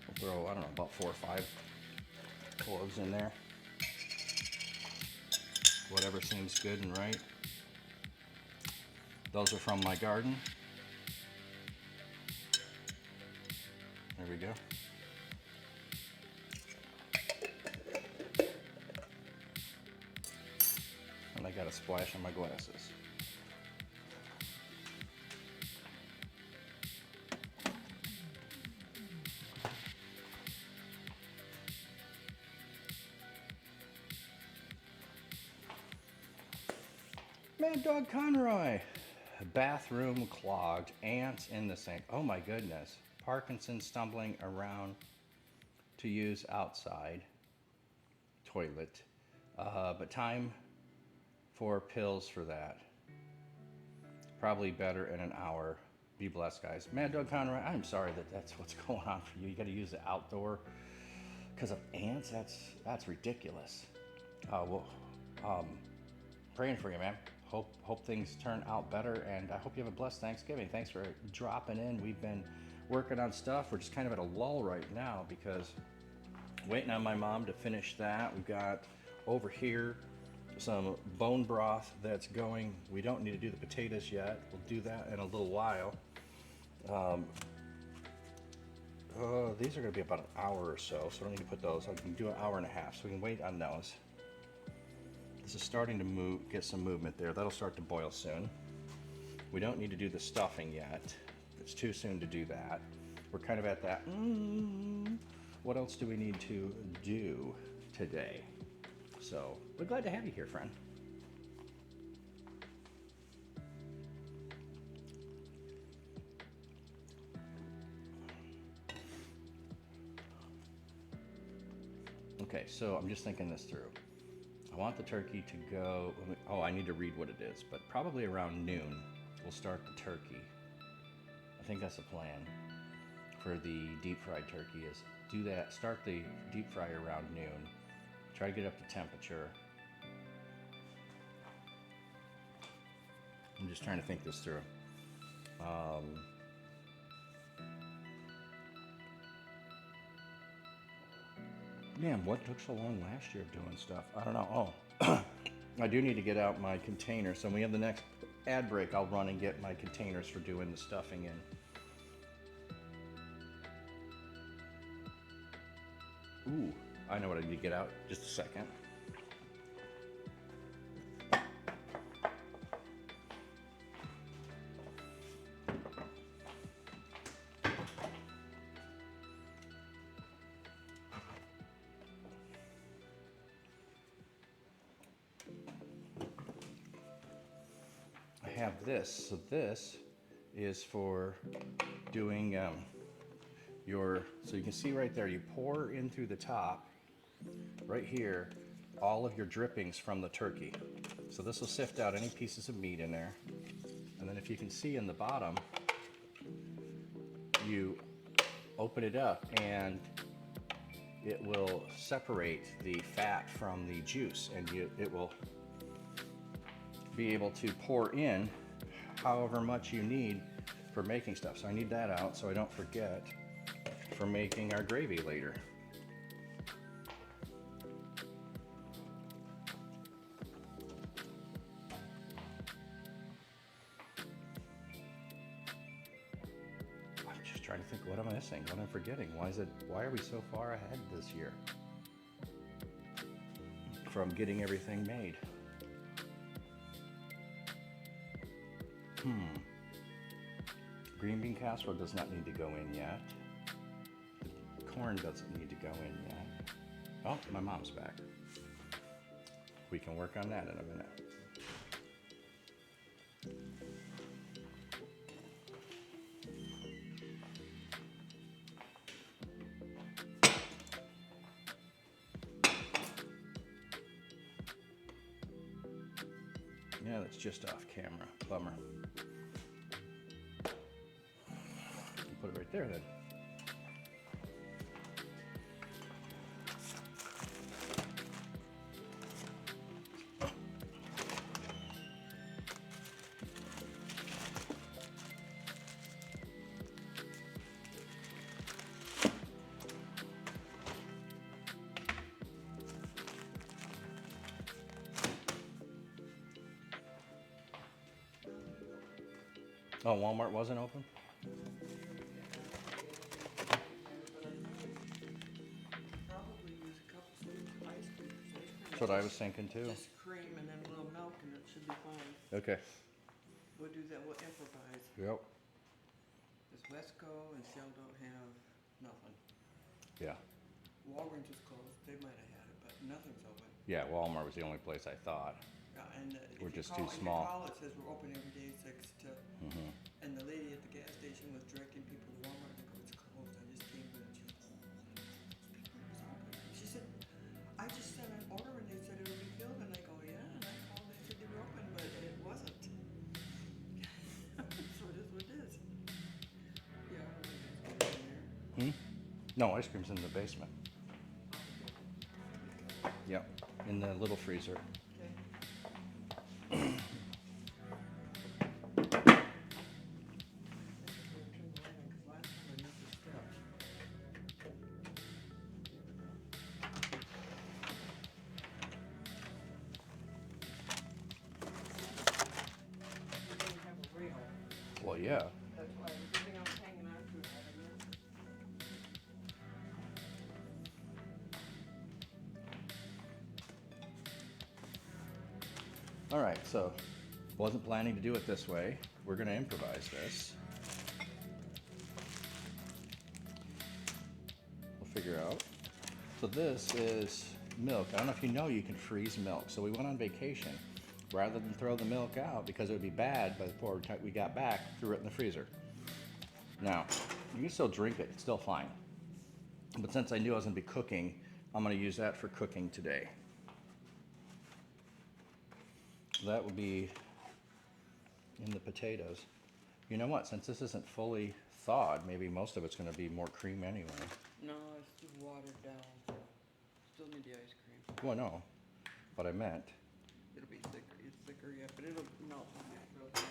S1: We'll throw, I don't know, about 4 or 5 cloves in there. Whatever seems good and right. Those are from my garden. There we go. And I got a splash on my glasses. Mad Dog Conroy. Bathroom clogged. Ants in the sink. Oh my goodness. Parkinson stumbling around to use outside toilet. But time for pills for that. Probably better in an hour. Be blessed, guys. Mad Dog Conroy, I'm sorry that that's what's going on for you. You got to use the outdoor because of ants. That's ridiculous. Praying for you, man. Hope things turn out better, and I hope you have a blessed Thanksgiving. Thanks for dropping in. We've been working on stuff. We're just kind of at a lull right now because waiting on my mom to finish that. We've got over here some bone broth that's going. We don't need to do the potatoes yet. We'll do that in a little while. These are going to be about an hour or so, so I don't need to put those. I can do an hour and a half, so we can wait on those. This is starting to get some movement there. That'll start to boil soon. We don't need to do the stuffing yet. It's too soon to do that. We're kind of at that, what else do we need to do today? So, we're glad to have you here, friend. Okay, so I'm just thinking this through. I want the turkey to go, I need to read what it is, but probably around noon we'll start the turkey. I think that's the plan for the deep fried turkey is do that, start the deep fry around noon, try to get up to temperature. I'm just trying to think this through. Man, what took so long last year of doing stuff? I don't know. Oh, I do need to get out my container. So when we have the next ad break, I'll run and get my containers for doing the stuffing in. Ooh, I know what I need to get out. Just a second. Have this. So this is for doing so you can see right there, you pour in through the top, right here, all of your drippings from the turkey. So this will sift out any pieces of meat in there. And then if you can see in the bottom, you open it up and it will separate the fat from the juice, and it will be able to pour in however much you need for making stuff. So I need that out so I don't forget for making our gravy later. I'm just trying to think, what am I missing? What am I forgetting? Why are we so far ahead this year from getting everything made? Green bean casserole does not need to go in yet. The corn doesn't need to go in yet. Oh, my mom's back. We can work on that in a minute. Yeah, that's just off camera. Bummer. Put it right there then. Oh, Walmart wasn't open?
S2: Probably use a couple scoops of ice cream.
S1: That's what I was thinking too.
S2: Just cream and then a little milk and it should be fine.
S1: Okay.
S2: We'll do that, we'll improvise.
S1: Yep.
S2: Because Wesco and Shell don't have nothing.
S1: Yeah.
S2: Walgreens is closed, they might have had it, but nothing's open.
S1: Yeah, Walmart was the only place I thought.
S2: and if
S1: We're
S2: you
S1: just
S2: call,
S1: too
S2: in
S1: small.
S2: your call, it says we're open every day 6 to,
S1: Mhm.
S2: and the lady at the gas station was directing people to Walmart, and I go, it's closed, I just came in, and she goes, oh, people, it was open. She said, I just sent an order and they said it would be filled, and I go, yeah, and I called, they said they were open, but it wasn't. So it is what it is. Yeah, I don't think it's in there.
S1: No, ice cream's in the basement. Yep, in the little freezer.
S2: Okay.
S1: Well, yeah.
S2: That's why everything I was hanging on to had a mirror.
S1: All right, so wasn't planning to do it this way. We're gonna improvise this. We'll figure out. So this is milk. I don't know if you know you can freeze milk. So we went on vacation. Rather than throw the milk out because it would be bad by the time we got back, threw it in the freezer. Now, you can still drink it, it's still fine. But since I knew I was gonna be cooking, I'm gonna use that for cooking today. That would be in the potatoes. You know what, since this isn't fully thawed, maybe most of it's gonna be more cream anyway.
S2: No, it's too watered down. Still need the ice cream.
S1: Well, no, but I meant,
S2: It'll be thicker, it's thicker, yeah, but it'll melt when it goes in.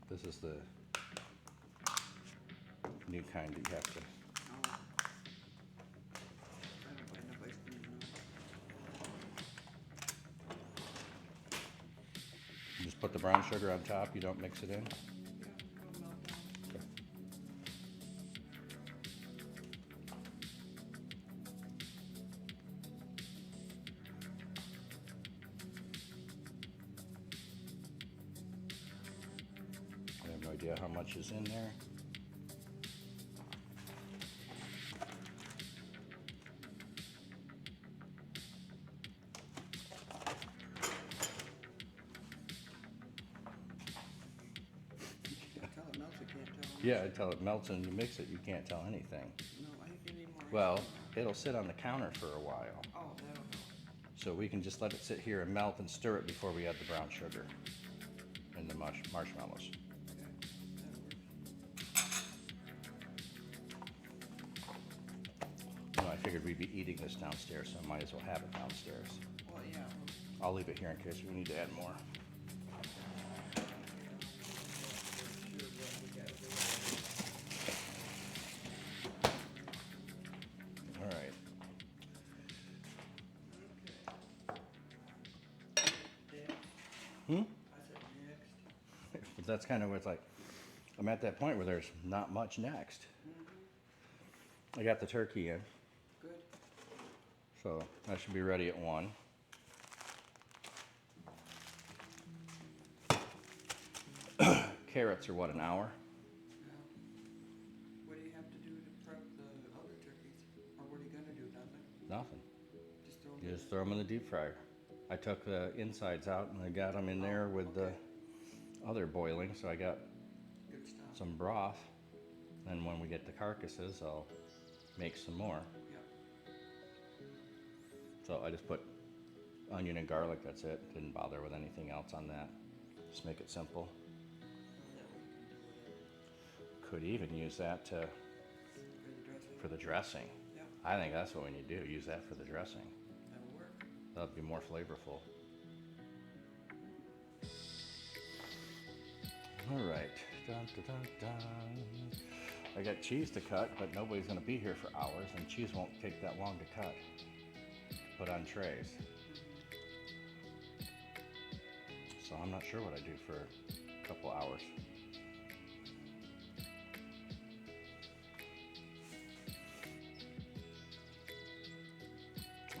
S1: this is the new kind that you have to,
S2: Oh. I don't buy enough ice cream now.
S1: you just put the brown sugar on top, you don't mix it in?
S2: Yeah, it'll melt down.
S1: Okay. I have no idea how much is in there.
S2: Until it melts, you can't tell. how much.
S1: Yeah, until it melts and you mix it, you can't tell anything.
S2: No, I think you need more. ice
S1: Well,
S2: cream.
S1: it'll sit on the counter for a while.
S2: Oh, that'll help.
S1: So we can just let it sit here and melt and stir it before we add the brown sugar and the marshmallows.
S2: Okay, that'll work.
S1: You know, I figured we'd be eating this downstairs, so I might as well have it downstairs.
S2: Well, yeah.
S1: I'll leave it here in case we need to add more.
S2: Sure what we gotta do.
S1: All right.
S2: Okay. Next.
S1: Hmm?
S2: I said next.
S1: But that's kind of what's like, I'm at that point where there's not much next. I got the turkey in,
S2: Good.
S1: so that should be ready at 1. Carrots are what, an hour?
S2: Now, what do you have to do to prep the other turkeys? Or what are you gonna do, nothing?
S1: Nothing.
S2: Just throw them
S1: You
S2: in?
S1: just throw them in the deep fryer. I took the insides out and I got them in there with the other boiling, so I got
S2: Good stuff.
S1: some broth. Then when we get the carcasses, I'll make some more.
S2: Yep.
S1: So I just put onion and garlic, that's it. Didn't bother with anything else on that. Just make it simple.
S2: That way you can do whatever.
S1: Could even use that to,
S2: For the dressing.
S1: for the dressing.
S2: Yep,
S1: I think that's what we need to do, use that for the dressing.
S2: that'll work.
S1: That'd be more flavorful. All right. Dun, dun, dun, dun. I got cheese to cut, but nobody's gonna be here for hours, and cheese won't take that long to cut. Put on trays. So I'm not sure what I do for a couple hours.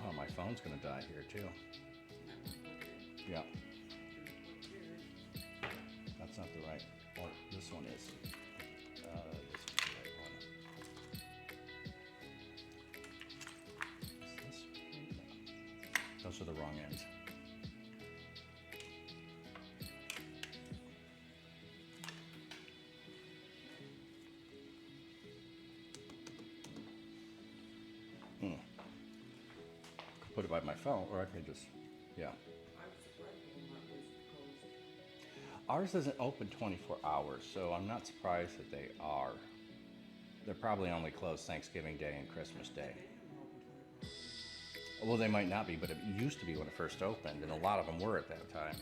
S1: Oh, my phone's gonna die here too. Yeah. That's not the right, or this one is. This is the right one. Is this right? are the wrong ends. Put it by my phone, or I can just, yeah.
S2: I was surprised Walmart was closed.
S1: Ours isn't open 24 hours, so I'm not surprised that they are. They're probably only closed Thanksgiving Day and Christmas Day.
S2: They didn't open 24 hours.
S1: Well, they might not be, but it used to be when it first opened, and a lot of them were at that time.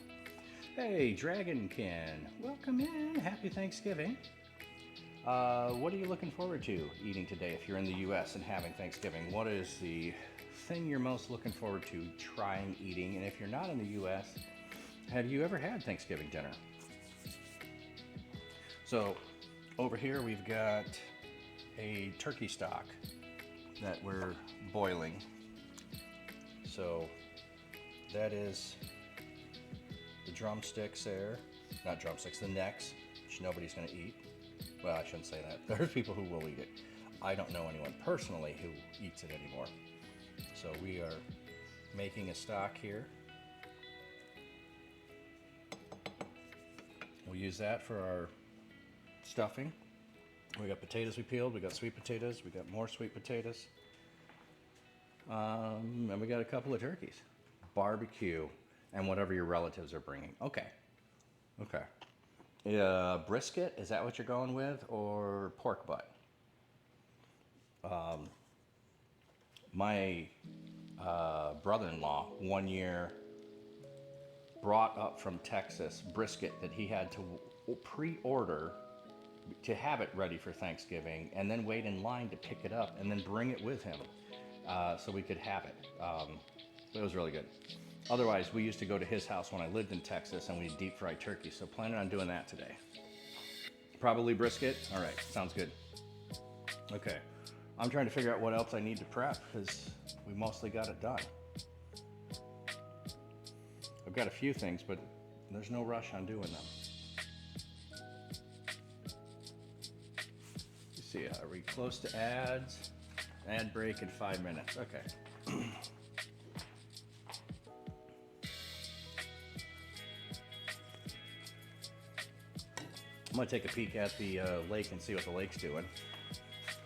S1: Hey, Dragonkin, welcome in. Happy Thanksgiving. What are you looking forward to eating today if you're in the U.S. and having Thanksgiving? What is the thing you're most looking forward to trying eating? And if you're not in the U.S., have you ever had Thanksgiving dinner? So over here we've got a turkey stock that we're boiling. So that is the drumsticks there, not drumsticks, the necks, which nobody's going to eat. Well, I shouldn't say that. There's people who will eat it. I don't know anyone personally who eats it anymore. So we are making a stock here. We'll use that for our stuffing. We got potatoes we peeled, we got sweet potatoes, we got more sweet potatoes. And we got a couple of turkeys. Barbecue and whatever your relatives are bringing. Okay. Okay. Brisket, is that what you're going with, or pork butt? My brother-in-law one year brought up from Texas brisket that he had to pre-order to have it ready for Thanksgiving, and then wait in line to pick it up and then bring it with him so we could have it. It was really good. Otherwise, we used to go to his house when I lived in Texas and we deep fry turkey, so planning on doing that today. Probably brisket? All right, sounds good. Okay, I'm trying to figure out what else I need to prep because we mostly got it done. I've got a few things, but there's no rush on doing them. Let's see, are we close to ads? Ad break in 5 minutes, okay. I'm gonna take a peek at the lake and see what the lake's doing.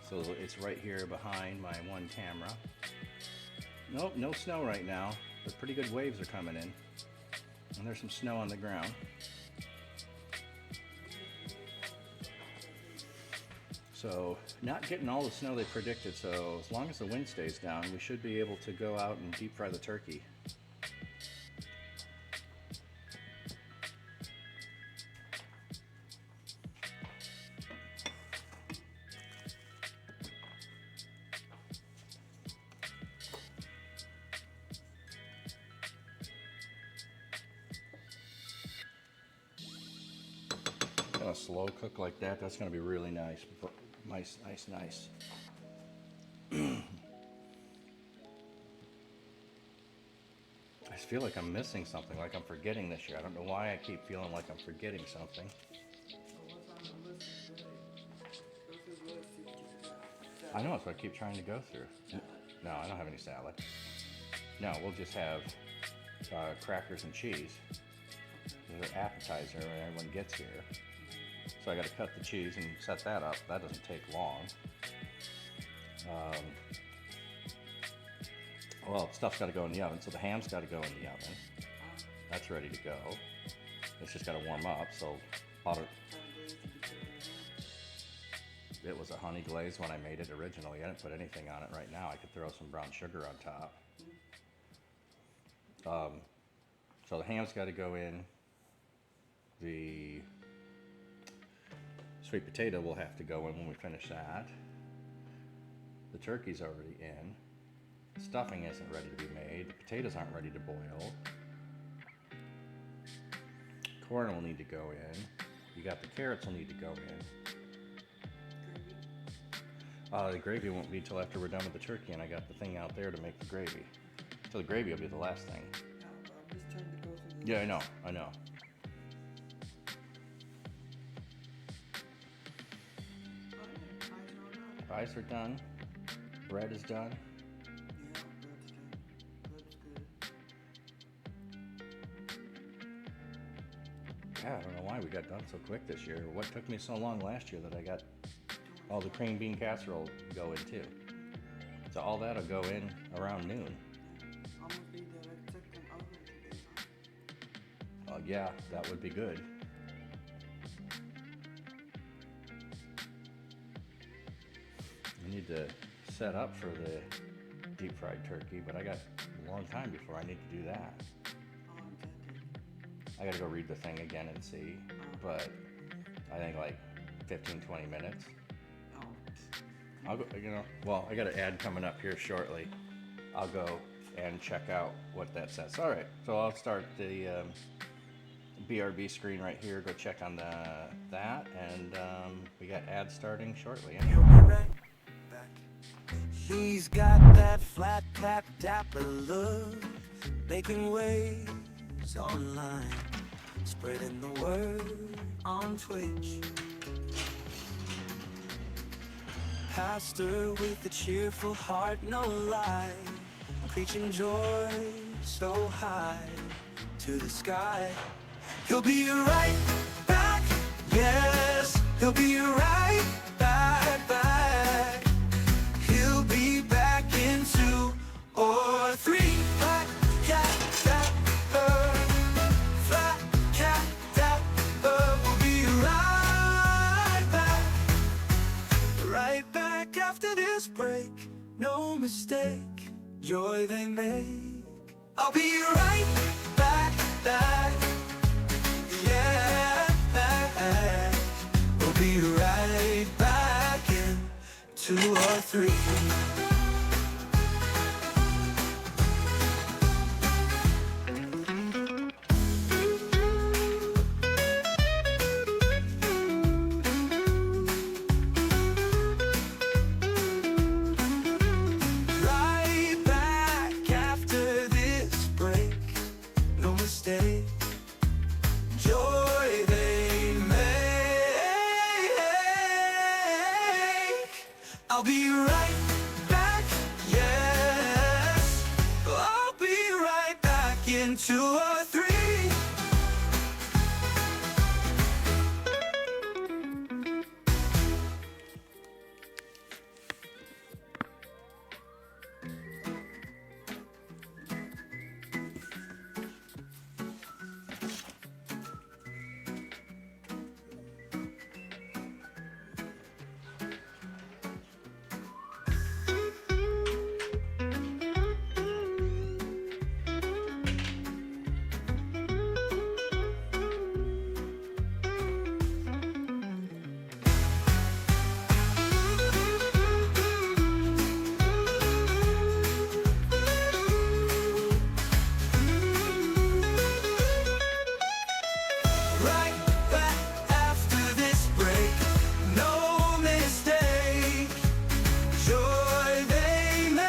S1: So it's right here behind my one camera. Nope, no snow right now, but pretty good waves are coming in. And there's some snow on the ground. So not getting all the snow they predicted, so as long as the wind stays down, we should be able to go out and deep fry the turkey. A slow cook like that, that's going to be really nice. Nice. I just feel like I'm missing something, like I'm forgetting this year. I don't know why I keep feeling like I'm forgetting something.
S2: So what's on the list today? Go through the list, see what you got.
S1: I know, that's what I keep trying to go through. No, I don't have any salad. No, we'll just have crackers and cheese. There's an appetizer when everyone gets here. So I got to cut the cheese and set that up. That doesn't take long. Well, stuff's got to go in the oven, so the ham's got to go in the oven. That's ready to go. It's just got to warm up. So it was a honey glaze when I made it originally. I didn't put anything on it right now. I could throw some brown sugar on top. So the ham's got to go in. The sweet potato will have to go in when we finish that. The turkey's already in. The stuffing isn't ready to be made. The potatoes aren't ready to boil. Corn will need to go in. You got the carrots will need to go in. The gravy won't be till after we're done with the turkey, and I got the thing out there to make the gravy. So the gravy will be the last thing.
S2: No, but I'm just trying to go through the
S1: Yeah,
S2: list.
S1: I know. Pies are done. Bread is done.
S2: Yeah, bread's done. Bread's good.
S1: we got done so quick this year. What took me so long last year that I got all the cream bean casserole going too? So all that'll go in around noon.
S2: I'm gonna be there. I took them over today.
S1: Yeah, that would be good. I need to set up for the deep fried turkey, but I got a long time before I need to do that.
S2: Oh, I'm tempted.
S1: I gotta go read the thing again and see, but I think like 15-20 minutes.
S2: Oh,
S1: I'll go, well, I got an ad coming up here shortly. I'll go and check out what that says. All right, so I'll start the BRB screen right here. Go check on that, and we got ads starting shortly.
S3: He'll be right back. He's got that flat cap dapper look, making waves online, spreading the word on Twitch. Pastor with a cheerful heart, no lie, preaching joy so high to the sky. He'll be right back, yes, he'll be right back. He'll be back in 2 or 3. Flat cat dapper, flat cat dapper. We'll be right back after this break. No mistake, joy they make. I'll be right back. Yeah, we'll be right back in 2 or 3. Right back after this break. No mistake, joy they make. I'll be right back, yes, I'll be right back in 2 or 3. Right back after this break. No mistake, joy they make.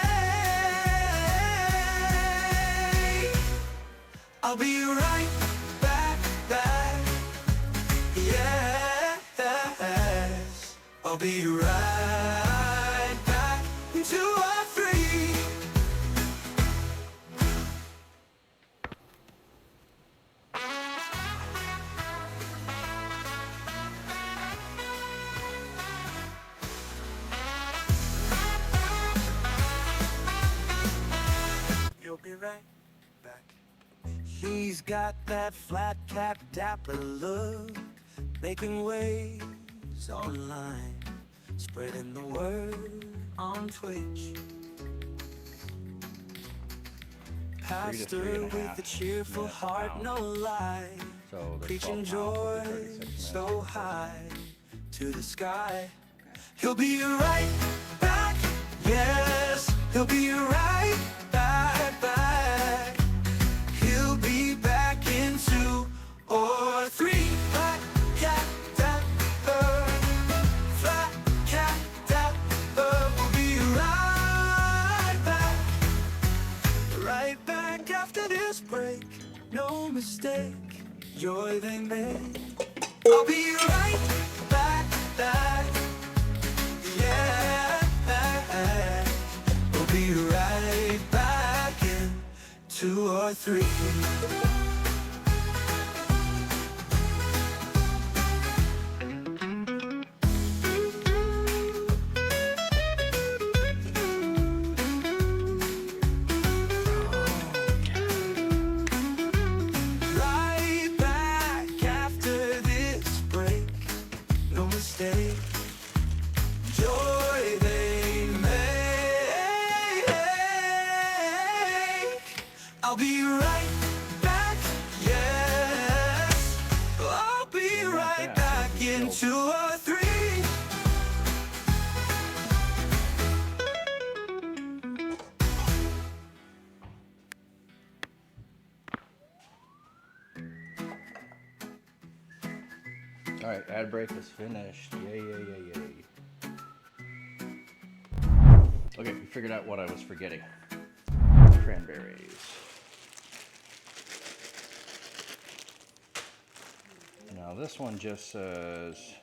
S3: I'll be right back. Yes, I'll be right back in 2 or 3. He'll be right back. He's got that flat cap dapper look, making waves online, spreading the word on Twitch. Pastor
S1: 3.5
S3: with a cheerful
S1: minutes
S3: heart,
S1: out.
S3: no lie,
S1: So the
S3: preaching
S1: 12 pounds will
S3: joy
S1: be 36 minutes.
S3: so high to the sky. He'll be right back, yes, he'll be right back. He'll be back in 2 or 3. Flat cat dapper, flat cat dapper. We'll be right back after this break. No mistake, joy they make. I'll be right back. Yeah, we'll be right back in 2 or 3.
S1: Alright, ad break is finished. Yay, yay, yay, yay. Okay, we figured out what I was forgetting. Cranberries. Now this one just says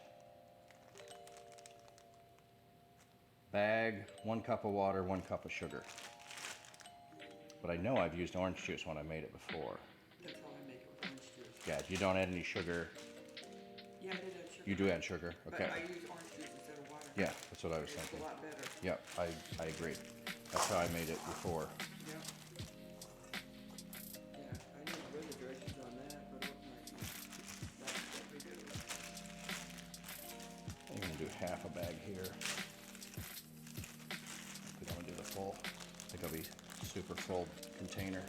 S1: bag, 1 cup of water, 1 cup of sugar. But I know I've used orange juice when I made it before.
S2: That's how I make it with orange juice.
S1: Yeah, you don't add any sugar.
S2: Yeah, I did add sugar.
S1: You do add sugar? Okay.
S2: But I use orange juice instead of water.
S1: Yeah, that's what I was
S2: It's
S1: thinking.
S2: a lot better.
S1: Yep, I agree. That's how I made it before.
S2: Yeah. Yeah, I never read the directions on that, but it might be, that's what we do.
S1: I'm gonna do half a bag here. We don't wanna do the full. I think I'll be super full container.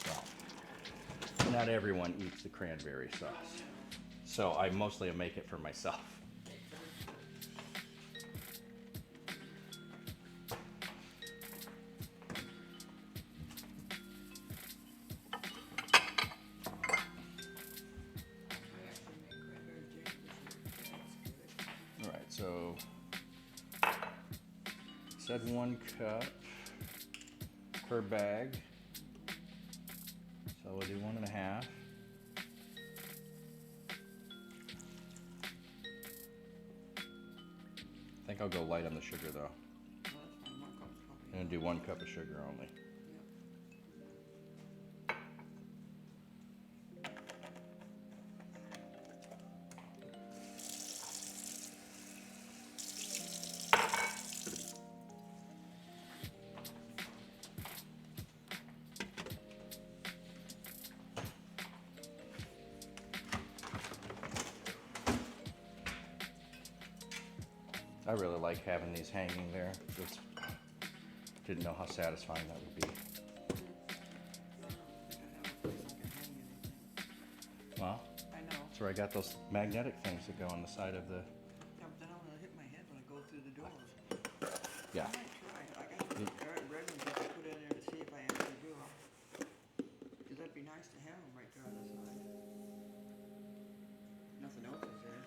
S1: Well, not everyone eats the cranberry sauce, so I mostly make it for myself.
S2: I actually make cranberry jam this year. That's good.
S1: All right, so it said 1 cup per bag, so we'll do 1.5. I think I'll go light on the sugar though.
S2: Well, that's fine. 1 cup's probably
S1: I'm gonna do 1 cup of sugar only. I really like having these hanging there. It's, didn't know how satisfying that would be.
S2: I don't think I have a place I can hang anything.
S1: Well,
S2: I know.
S1: that's where I got those magnetic things that go on the side of the.
S2: Yeah, but then I'm gonna hit my head when I go through the doors.
S1: Yeah.
S2: I might try it. I got some red ones I can put in there to see if I actually do. Cause that'd be nice to have them right there on the side. Nothing else is there.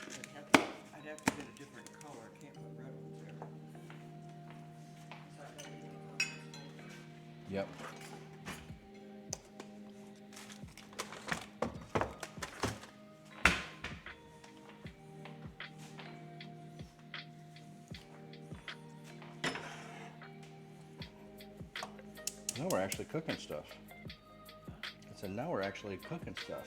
S2: I'd have to get a different color. I can't put red ones there.
S1: Yep. Now we're actually cooking stuff. I said now we're actually cooking stuff.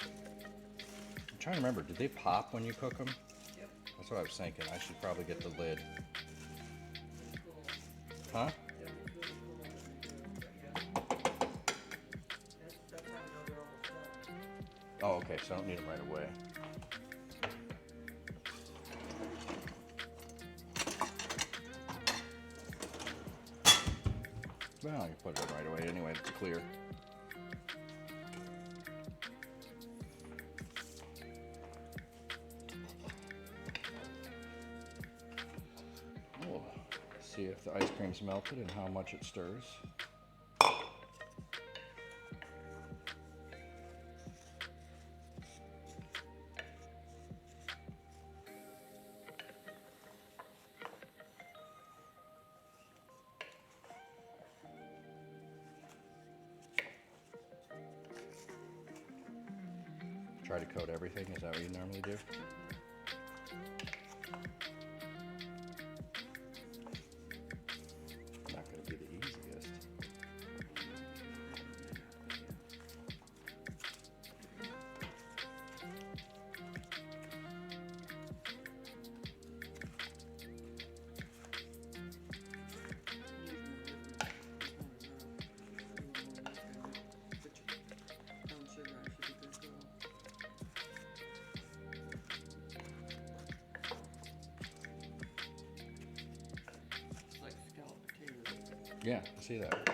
S1: I'm trying to remember, did they pop when you cook them?
S2: Yep.
S1: That's what I was thinking. I should probably get the lid. Huh? Oh, okay, so I don't need them right away. Well, you put it right away anyway, it's clear. Oh, see if the ice cream's melted and how much it stirs. Try to coat everything, is that what you normally do? Not gonna be the easiest. Yeah, I see that.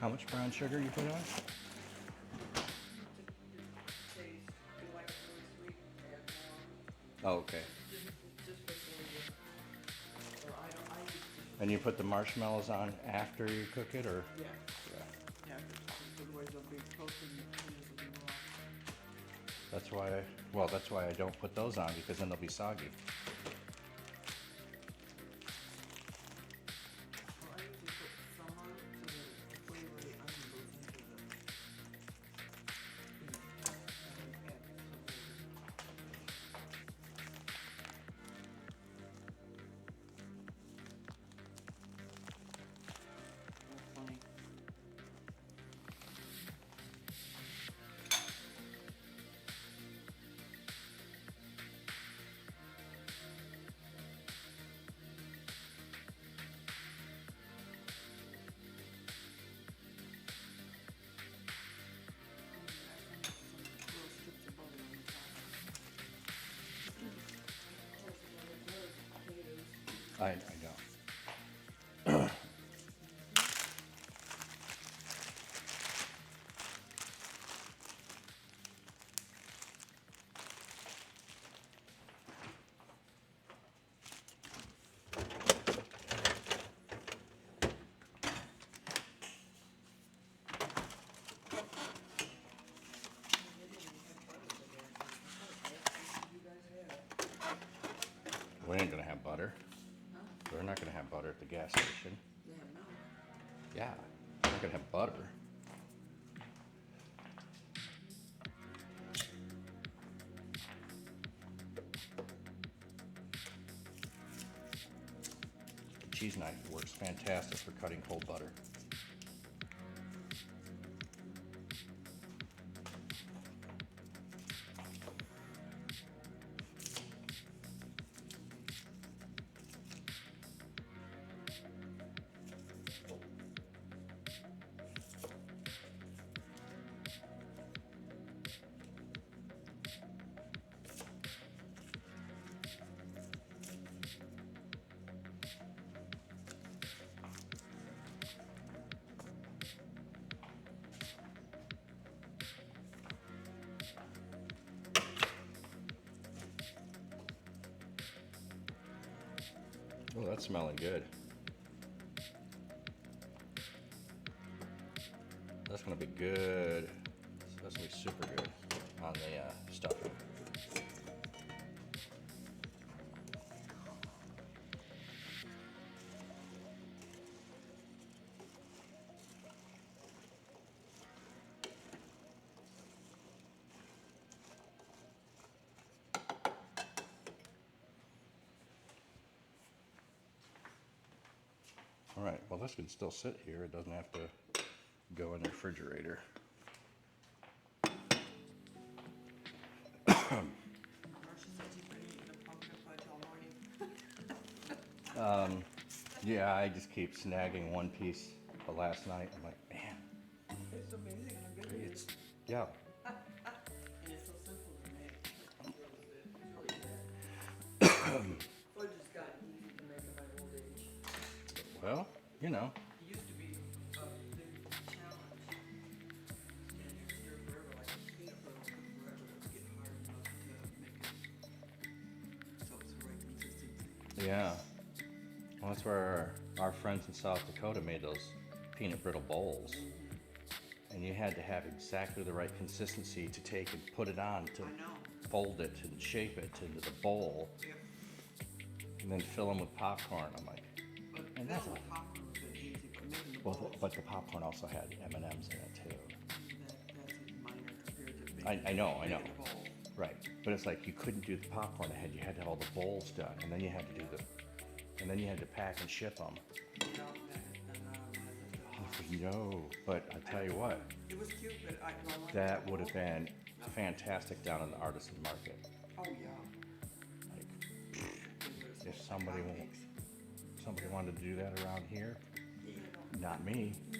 S1: How much brown sugar you put on?
S2: Taste, you like it really sweet, add more.
S1: Oh, okay.
S2: Just for flavor. Or I don't, I use just.
S1: And you put the marshmallows on after you cook it, or?
S2: Yeah,
S1: Yeah.
S2: yeah, 'cause otherwise they'll be toasted and the peas will be raw.
S1: That's why I don't put those on, because then they'll be soggy.
S2: Well, I usually put some on it so that the flavor of the onion goes into the peas. And then add some flavor. That's funny. Little strips of butter on the top. Of course, another good potatoes.
S1: I know. We ain't gonna have butter. We're not gonna have butter at the gas station.
S2: They have milk.
S1: Yeah, we're not gonna have butter. The cheese knife works fantastic for cutting cold butter. Oh, that's smelling good. That's gonna be good. That's gonna be super good on the stuffing. All right, well, this can still sit here. It doesn't have to go in the refrigerator.
S2: Marcia said you've been eating the pumpkin fudge all morning.
S1: Yeah, I just keep snagging one piece for last night. I'm like, man,
S2: It's amazing how good it is.
S1: yeah.
S2: And it's so simple to make. It's really good. Fudge has gotten easy to make in my old age.
S1: Well, you know,
S2: It used to be a big challenge. And you stir forever, like a peanut butter would cook forever. It would get hard enough to make it so it's the right consistency.
S1: yeah. Well, that's where our friends in South Dakota made those peanut brittle bowls. And you had to have exactly the right consistency to take and put it on to
S2: I know.
S1: fold it and shape it into the bowl
S2: Yep.
S1: and then fill them with popcorn. I'm like,
S2: But
S1: And
S2: that's
S1: that's
S2: what popcorn was that easy, but making the
S1: well,
S2: balls,
S1: but the popcorn also had M&Ms in it too.
S2: that's minor compared to making,
S1: I know.
S2: making a bowl.
S1: Right, but it's like you couldn't do the popcorn ahead. You had to have all the bowls done, and then you had to do and then you had to pack and ship them.
S2: No,
S1: No, but I tell you what,
S2: it was cute, but I liked
S1: that
S2: the
S1: would have
S2: bowl.
S1: been fantastic down in the artisan market.
S2: Oh, yeah.
S1: Like,
S2: They would've
S1: if
S2: sold like hotcakes.
S1: somebody wanted to do that around here,
S2: You know,
S1: not me.
S2: no,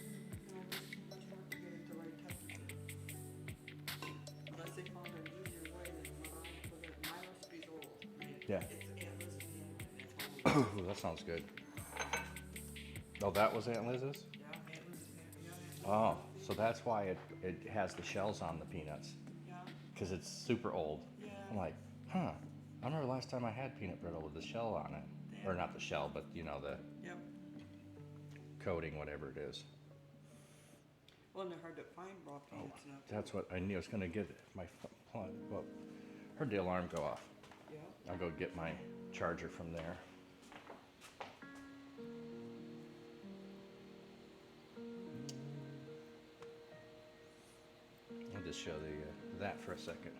S2: there's too much work to get it the right temperature. Unless they found an easier way than what I put it. My recipe's old. I mean,
S1: Yeah.
S2: It's Aunt Liz's hand, and it's old.
S1: Ooh, that sounds good. Oh, that was Aunt Liz's?
S2: Yeah, Aunt Liz's hand, yeah,
S1: Oh, so that's why it has the shells on the peanuts,
S2: Yeah,
S1: because it's super old.
S2: yeah.
S1: I'm like, huh. I remember last time I had peanut brittle with the shell on it. Or
S2: Yeah.
S1: not the shell, but you know, the
S2: Yep.
S1: coating, whatever it is.
S2: Well, and they're hard to find raw
S1: Oh,
S2: peanuts now. Too.
S1: that's what I knew. I was going to get my well, heard the alarm go off.
S2: Yeah.
S1: I'll go get my charger from there. I'll just show that for a second.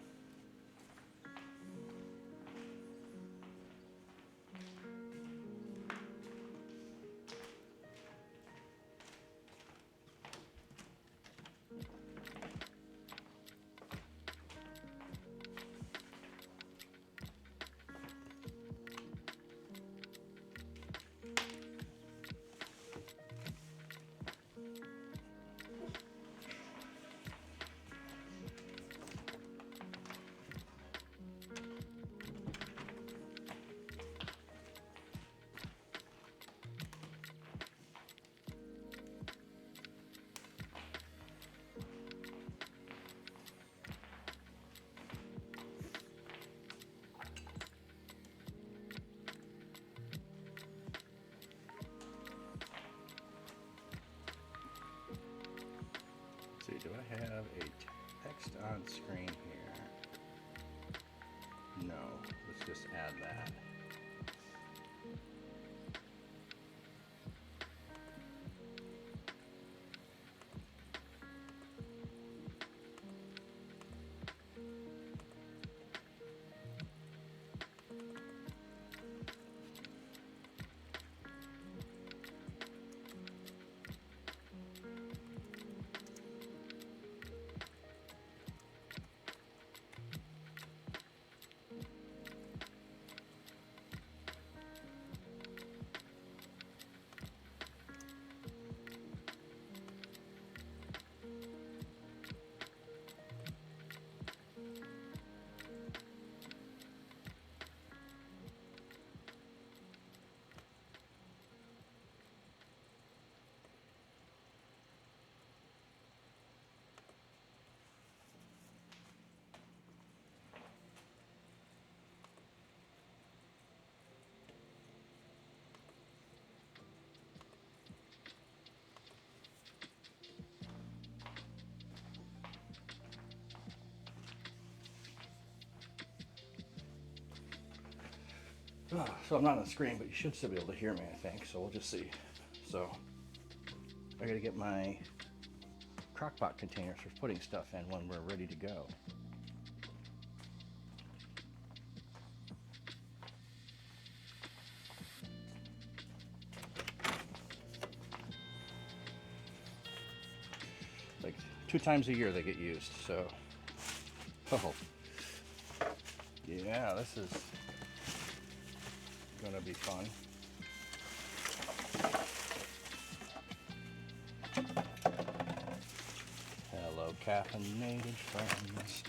S1: See, do I have a text on screen here? No, let's just add that. So I'm not on the screen, but you should still be able to hear me, I think. So we'll just see. So I gotta get my crockpot containers for putting stuff in when we're ready to go. Like 2 times a year they get used, so. Oh. Yeah, this is gonna be fun. Hello, caffeinated friends.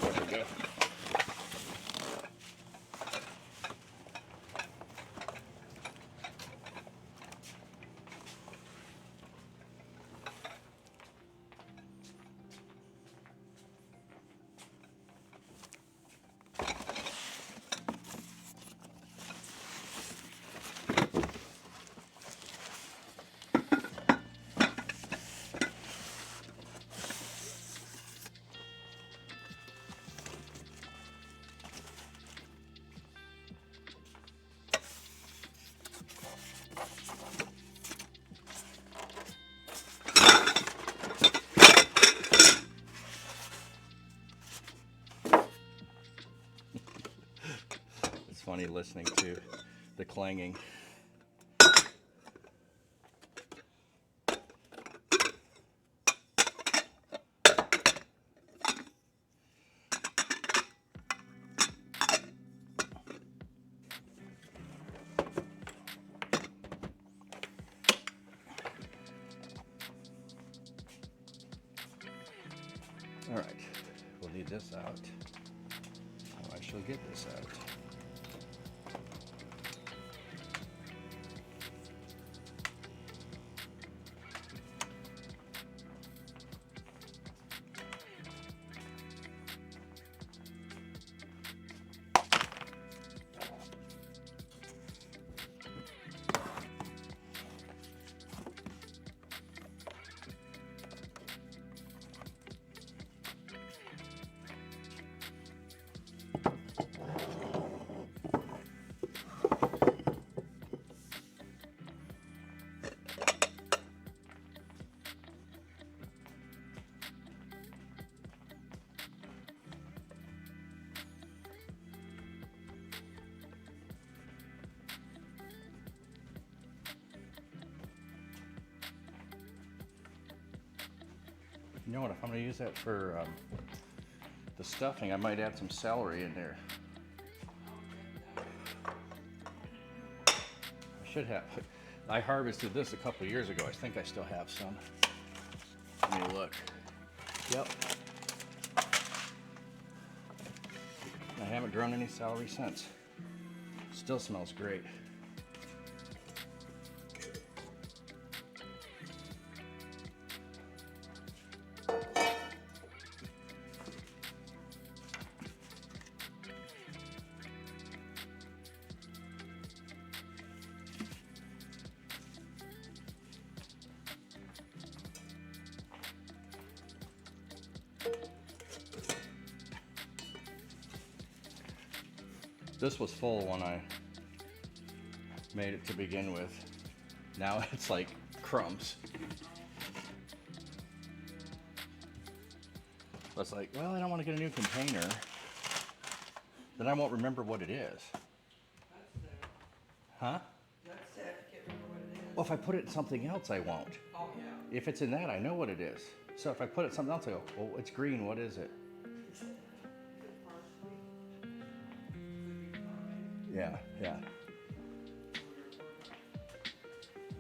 S1: There we go. It's funny listening to the clanging. All right, we'll need this out. I'll actually get this out. You know what? If I'm going to use that for the stuffing, I might add some celery in there. I should have. I harvested this a couple years ago. I think I still have some. Let me look. Yep. I haven't grown any celery since. Still smells great. This was full when I made it to begin with. Now it's like crumbs. I was like, well, I don't want to get a new container. Then I won't remember what it is.
S2: That's there.
S1: Huh?
S2: That's there. I can't remember what it is.
S1: Well, if I put it in something else, I won't.
S2: Oh, yeah.
S1: If it's in that, I know what it is. So if I put it in something else, I go, well, it's green, what is it? Yeah, yeah.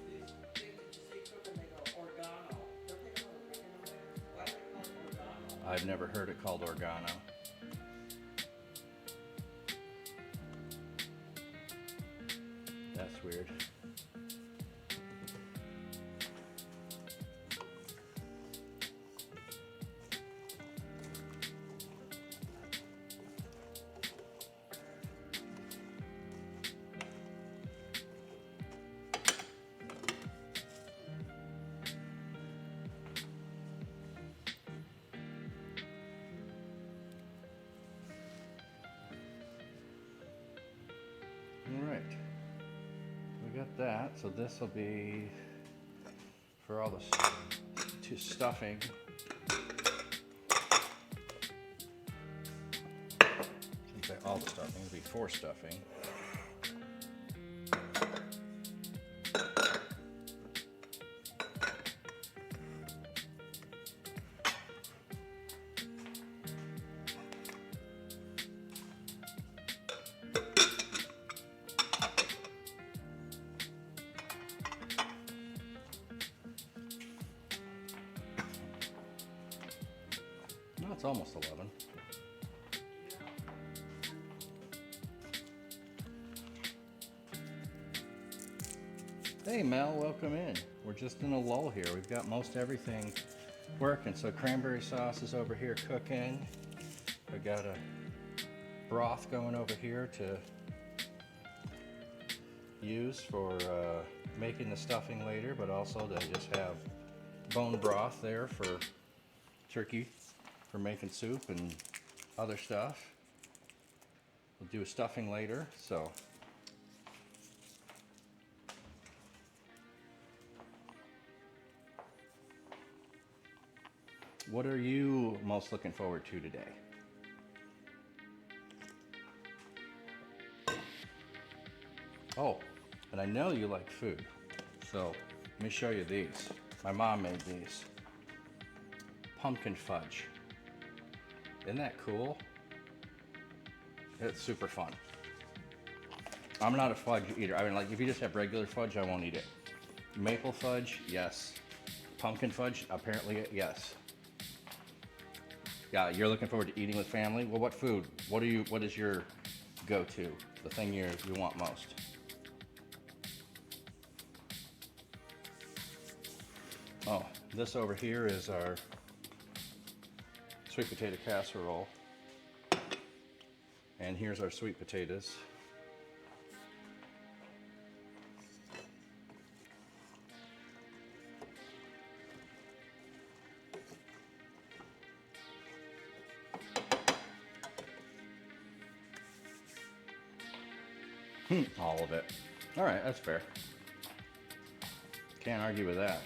S2: These things that you see cooking, they go organo. Don't they go oregano? Why do they call it organo?
S1: I've never heard it called organo. That's weird. Alright, we got that, so this will be for all the stuffing. Shouldn't say all the stuffing, it'll be for stuffing. No, it's almost 11. Hey Mel, welcome in. We're just in a lull here. We've got most everything working. So cranberry sauce is over here cooking. I've got a broth going over here to use for making the stuffing later, but also to just have bone broth there for turkey, for making soup and other stuff. We'll do a stuffing later, so. What are you most looking forward to today? Oh, and I know you like food, so let me show you these. My mom made these. Pumpkin fudge. Isn't that cool? It's super fun. I'm not a fudge eater. I mean, like, if you just have regular fudge, I won't eat it. Maple fudge, yes. Pumpkin fudge, apparently, yes. Yeah, you're looking forward to eating with family? Well, what food? What is your go-to? The thing you want most? Oh, this over here is our sweet potato casserole. And here's our sweet potatoes. All of it. All right, that's fair. Can't argue with that.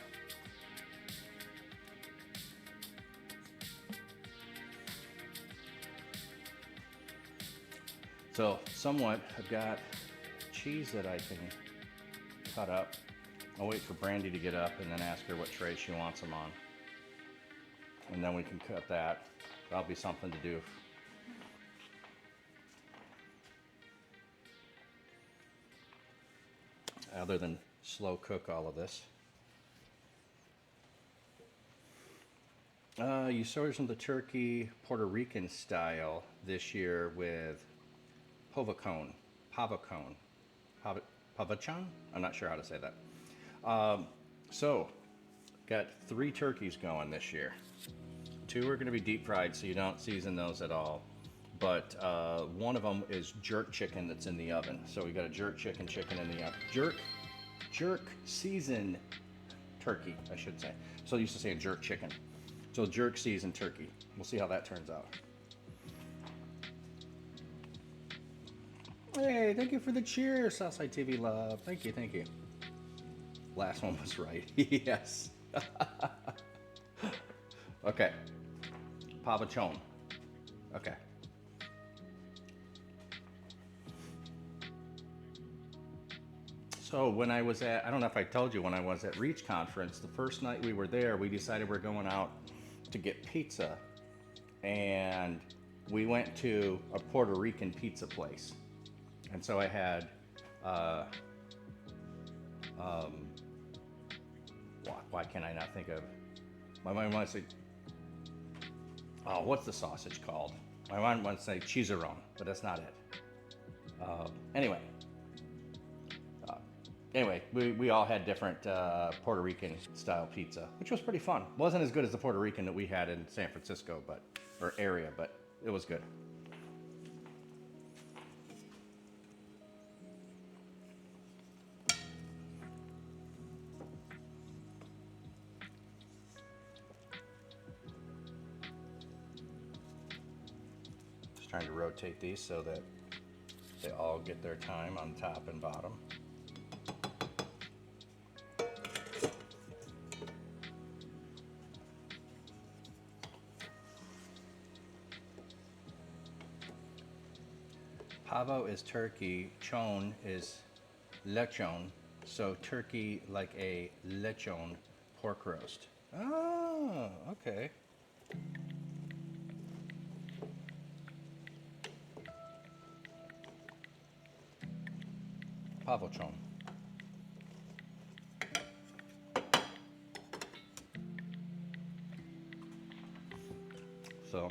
S1: So, somewhat, I've got cheese that I can cut up. I'll wait for Brandy to get up and then ask her what tray she wants them on. and then we can cut that. That'll be something to do. Other than slow cook all of this. You seasoned the turkey Puerto Rican style this year with pavachon, pavachon. I'm not sure how to say that. So, got 3 turkeys going this year. 2 are going to be deep fried, so you don't season those at all. But one of them is jerk chicken that's in the oven. So we got a jerk chicken in the oven. Jerk seasoned turkey, I should say. So I used to say jerk chicken. So jerk seasoned turkey. We'll see how that turns out. Hey, thank you for the cheers, Southside TV Love. Thank you, thank you. Last one was right. Yes. Okay. Pavachon. Okay. So when I was at, I don't know if I told you, when I was at Reach Conference, the first night we were there, we decided we're going out to get pizza. And we went to a Puerto Rican pizza place. And so I had, why can I not think of, my mind wants to say, oh, what's the sausage called? My mind wants to say chicharron, but that's not it. Anyway, we all had different Puerto Rican style pizza, which was pretty fun. Wasn't as good as the Puerto Rican that we had in San Francisco, or area, but it was good. Just trying to rotate these so that they all get their time on top and bottom. Pavo is turkey, chon is lechon, so turkey like a lechon pork roast. Oh, okay. Pavochon. So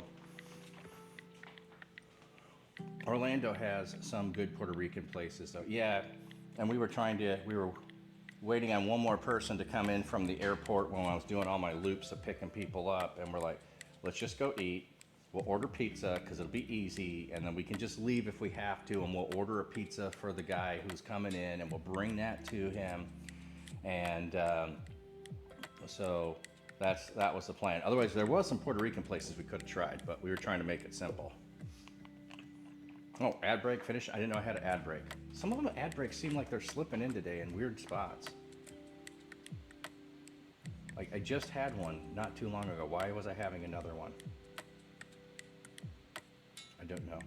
S1: Orlando has some good Puerto Rican places though. Yeah, and we were waiting on one more person to come in from the airport when I was doing all my loops of picking people up, and we're like, let's just go eat. We'll order pizza because it'll be easy, and then we can just leave if we have to, and we'll order a pizza for the guy who's coming in, and we'll bring that to him. And so that was the plan. Otherwise, there was some Puerto Rican places we could have tried, but we were trying to make it simple. Oh, ad break finish. I didn't know I had an ad break. Some of them ad breaks seem like they're slipping in today in weird spots. Like I just had one not too long ago. Why was I having another one? I don't know.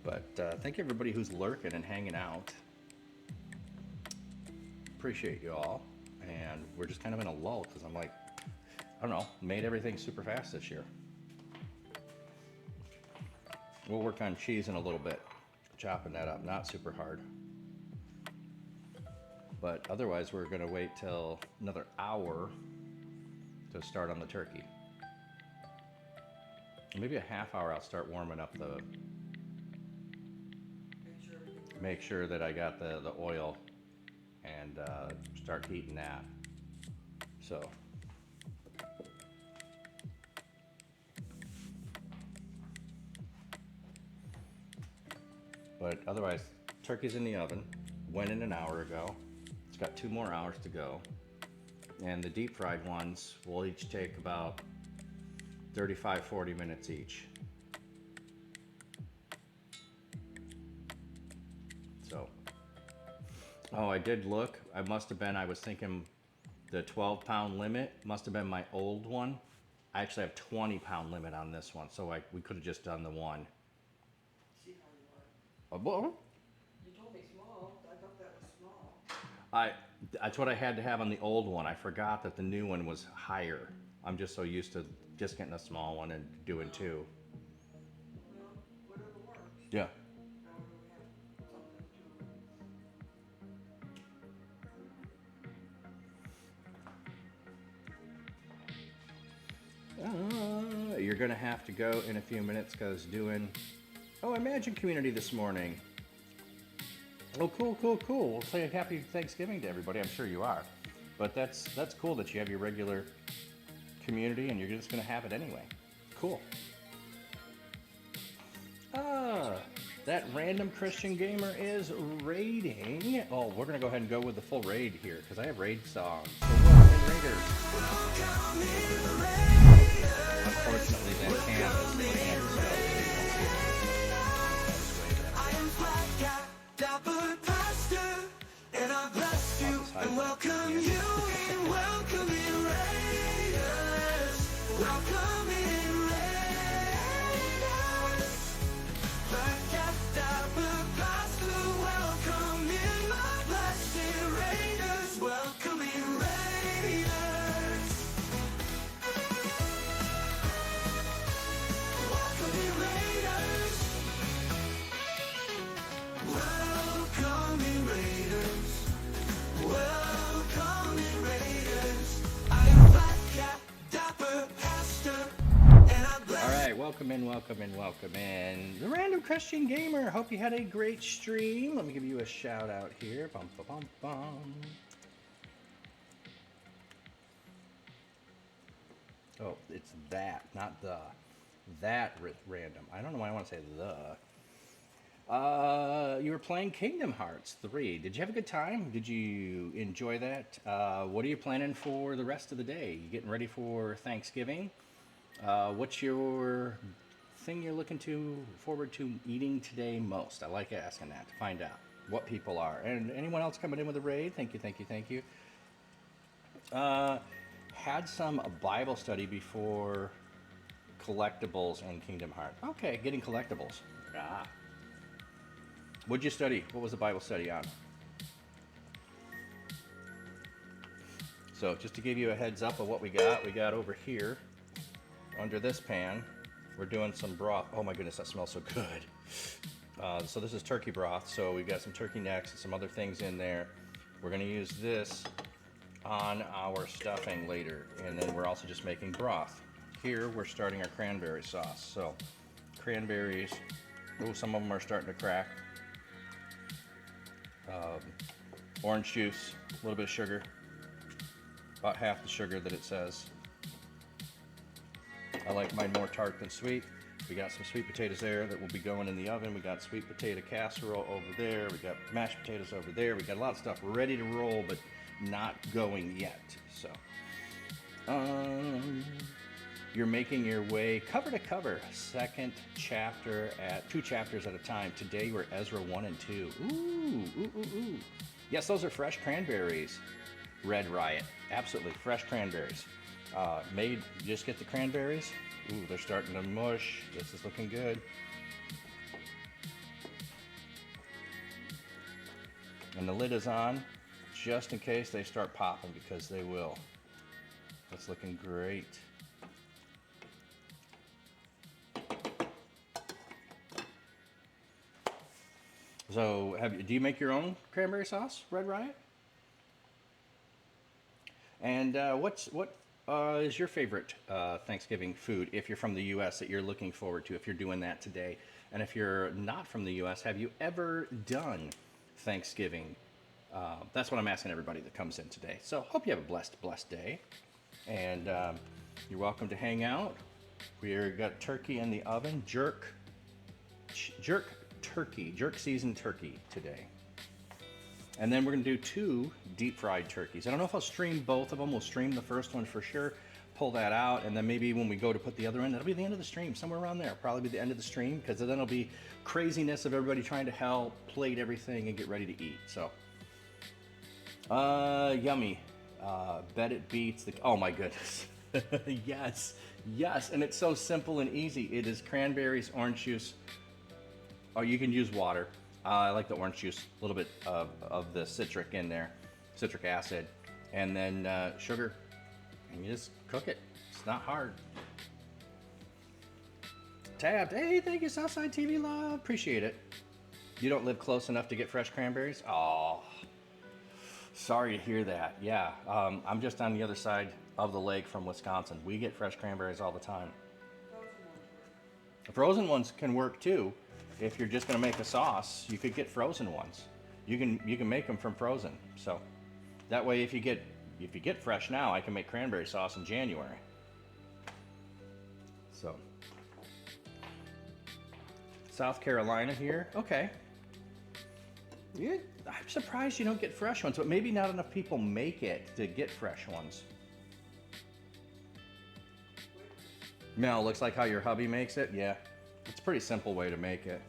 S1: But thank you everybody who's lurking and hanging out. Appreciate you all. And we're just kind of in a lull because I'm like, I don't know, made everything super fast this year. We'll work on cheese in a little bit, chopping that up, not super hard. But otherwise, we're gonna wait till another hour to start on the turkey. Maybe a half hour, I'll start warming up make sure that I got the oil and start heating that. So. But otherwise, turkey's in the oven, went in an hour ago. It's got 2 more hours to go. And the deep fried ones will each take about 35-40 minutes each. So, oh, I did look. I was thinking the 12-pound limit must have been my old one. I actually have 20-pound limit on this one, so we could have just done the one.
S2: See how you are.
S1: Well,
S2: You told me small. I thought that was small.
S1: That's what I had to have on the old one. I forgot that the new one was higher. I'm just so used to just getting a small one and doing two.
S2: Well, whatever works.
S1: Yeah.
S2: However, we have something
S1: You're gonna have to go in a few minutes because doing Imagine Community this morning. Oh, cool. We'll say happy Thanksgiving to everybody. I'm sure you are, but that's cool that you have your regular community and you're just gonna have it anyway. Cool. That random Christian gamer is raiding. Oh, we're gonna go ahead and go with the full raid here because I have raid songs. So welcome, raiders. Unfortunately, that cam is panned, so
S3: I am Black Cat, Dapper Pastor, and I bless you and welcome you and welcome in Raiders. Welcome in Raiders. Black Cat, Dapper Pastor, welcome in my blessed Raiders. Welcome in Raiders. Welcome in Raiders. Welcome in Raiders. Welcome in Raiders. I am Black Cat, Dapper Pastor, and I bless.
S1: all right, welcome in. The random Christian gamer. Hope you had a great stream. Let me give you a shout out here. Bum, bum, bum, bum. Oh, it's that, not the. That random. I don't know why I want to say the. You were playing Kingdom Hearts 3. Did you have a good time? Did you enjoy that? What are you planning for the rest of the day? You getting ready for Thanksgiving? What's your thing you're looking forward to eating today most? I like asking that to find out what people are. And anyone else coming in with a raid? Thank you. Had some Bible study before collectibles and Kingdom Hearts. Okay, getting collectibles. What'd you study? What was the Bible study on? So just to give you a heads up of what we got over here under this pan, we're doing some broth. Oh my goodness, that smells so good. So this is turkey broth. So we've got some turkey necks and some other things in there. We're gonna use this on our stuffing later. And then we're also just making broth. Here we're starting our cranberry sauce. So cranberries, some of them are starting to crack. Orange juice, a little bit of sugar, about half the sugar that it says. I like mine more tart than sweet. We got some sweet potatoes there that will be going in the oven. We got sweet potato casserole over there. We got mashed potatoes over there. We got a lot of stuff ready to roll, but not going yet. So, you're making your way cover to cover, second chapter at 2 chapters at a time. Today we're Ezra 1 and 2. Ooh. Yes, those are fresh cranberries. Red Riot, absolutely fresh cranberries. Just get the cranberries. Ooh, they're starting to mush. This is looking good. And the lid is on, just in case they start popping, because they will. That's looking great. So, do you make your own cranberry sauce, Red Riot? And what is your favorite Thanksgiving food if you're from the U.S. that you're looking forward to if you're doing that today? And if you're not from the U.S., have you ever done Thanksgiving? That's what I'm asking everybody that comes in today. So, hope you have a blessed day. And you're welcome to hang out. We've got turkey in the oven, jerk seasoned turkey today. And then we're gonna do 2 deep fried turkeys. I don't know if I'll stream both of them. We'll stream the first one for sure, pull that out, and then maybe when we go to put the other in, that'll be the end of the stream, somewhere around there. Probably be the end of the stream, because then it'll be craziness of everybody trying to help plate everything and get ready to eat. So, yummy. Bet it beats the, oh my goodness. Yes, and it's so simple and easy. It is cranberries, orange juice. Oh, you can use water. I like the orange juice, a little bit of the citric in there. citric acid, and then sugar, and you just cook it. It's not hard. Tabbed, hey, thank you, Southside TV Love, appreciate it. You don't live close enough to get fresh cranberries? Oh, sorry to hear that. Yeah, I'm just on the other side of the lake from Wisconsin. We get fresh cranberries all the time. Frozen ones can work too. If you're just gonna make a sauce, you could get frozen ones. You can make them from frozen. So that way, if you get fresh now, I can make cranberry sauce in January. So South Carolina here, okay. Yeah, I'm surprised you don't get fresh ones, but maybe not enough people make it to get fresh ones. Mel, looks like how your hubby makes it. Yeah, it's a pretty simple way to make it.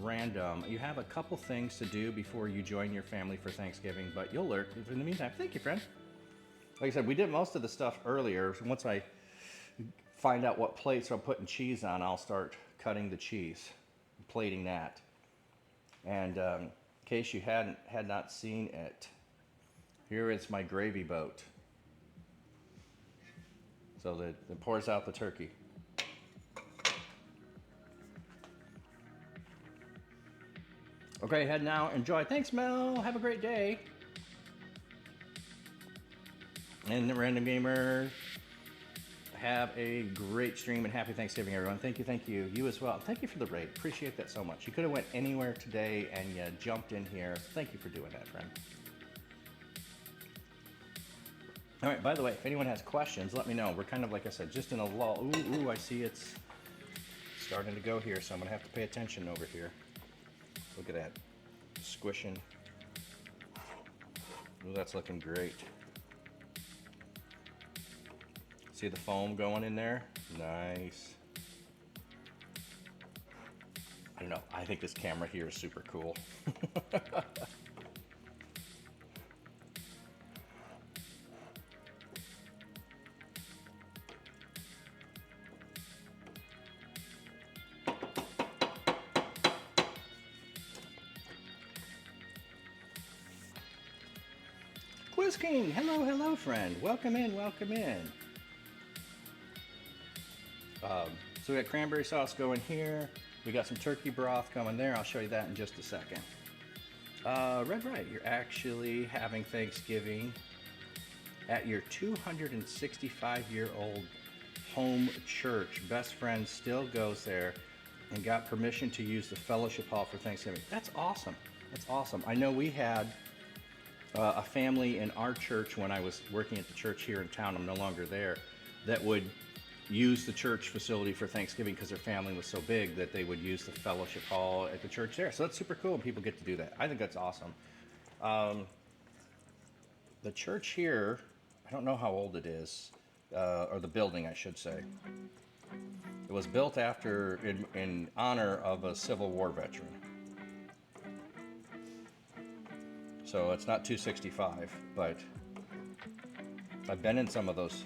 S1: Random. You have a couple things to do before you join your family for Thanksgiving, but you'll learn. In the meantime, thank you, friend. Like I said, we did most of the stuff earlier. Once I find out what plates I'm putting cheese on, I'll start cutting the cheese, plating that. And in case you had not seen it, here is my gravy boat. So that it pours out the turkey. Okay, head now. Enjoy. Thanks, Mel. Have a great day. And the Random Gamer, have a great stream and happy Thanksgiving, everyone. Thank you, thank you. You as well. Thank you for the raid. Appreciate that so much. You could have went anywhere today and you jumped in here. Thank you for doing that, friend. All right, by the way, if anyone has questions, let me know. We're kind of, like I said, just in a lull. Ooh, I see it's starting to go here, so I'm going to have to pay attention over here. Look at that. Squishing. Ooh, that's looking great. See the foam going in there? Nice. I don't know. I think this camera here is super cool. Quiz King, hello, friend. Welcome in, welcome in. So we got cranberry sauce going here. We got some turkey broth coming there. I'll show you that in just a second. Red Right, you're actually having Thanksgiving at your 265-year-old home church. Best friend still goes there and got permission to use the fellowship hall for Thanksgiving. That's awesome. That's awesome. I know we had a family in our church when I was working at the church here in town. I'm no longer there. That would use the church facility for Thanksgiving because their family was so big that they would use the fellowship hall at the church there. So that's super cool and people get to do that. I think that's awesome. The church here, I don't know how old it is, or the building I should say. It was built after, in honor of a Civil War veteran. So it's not 265, but I've been in some of those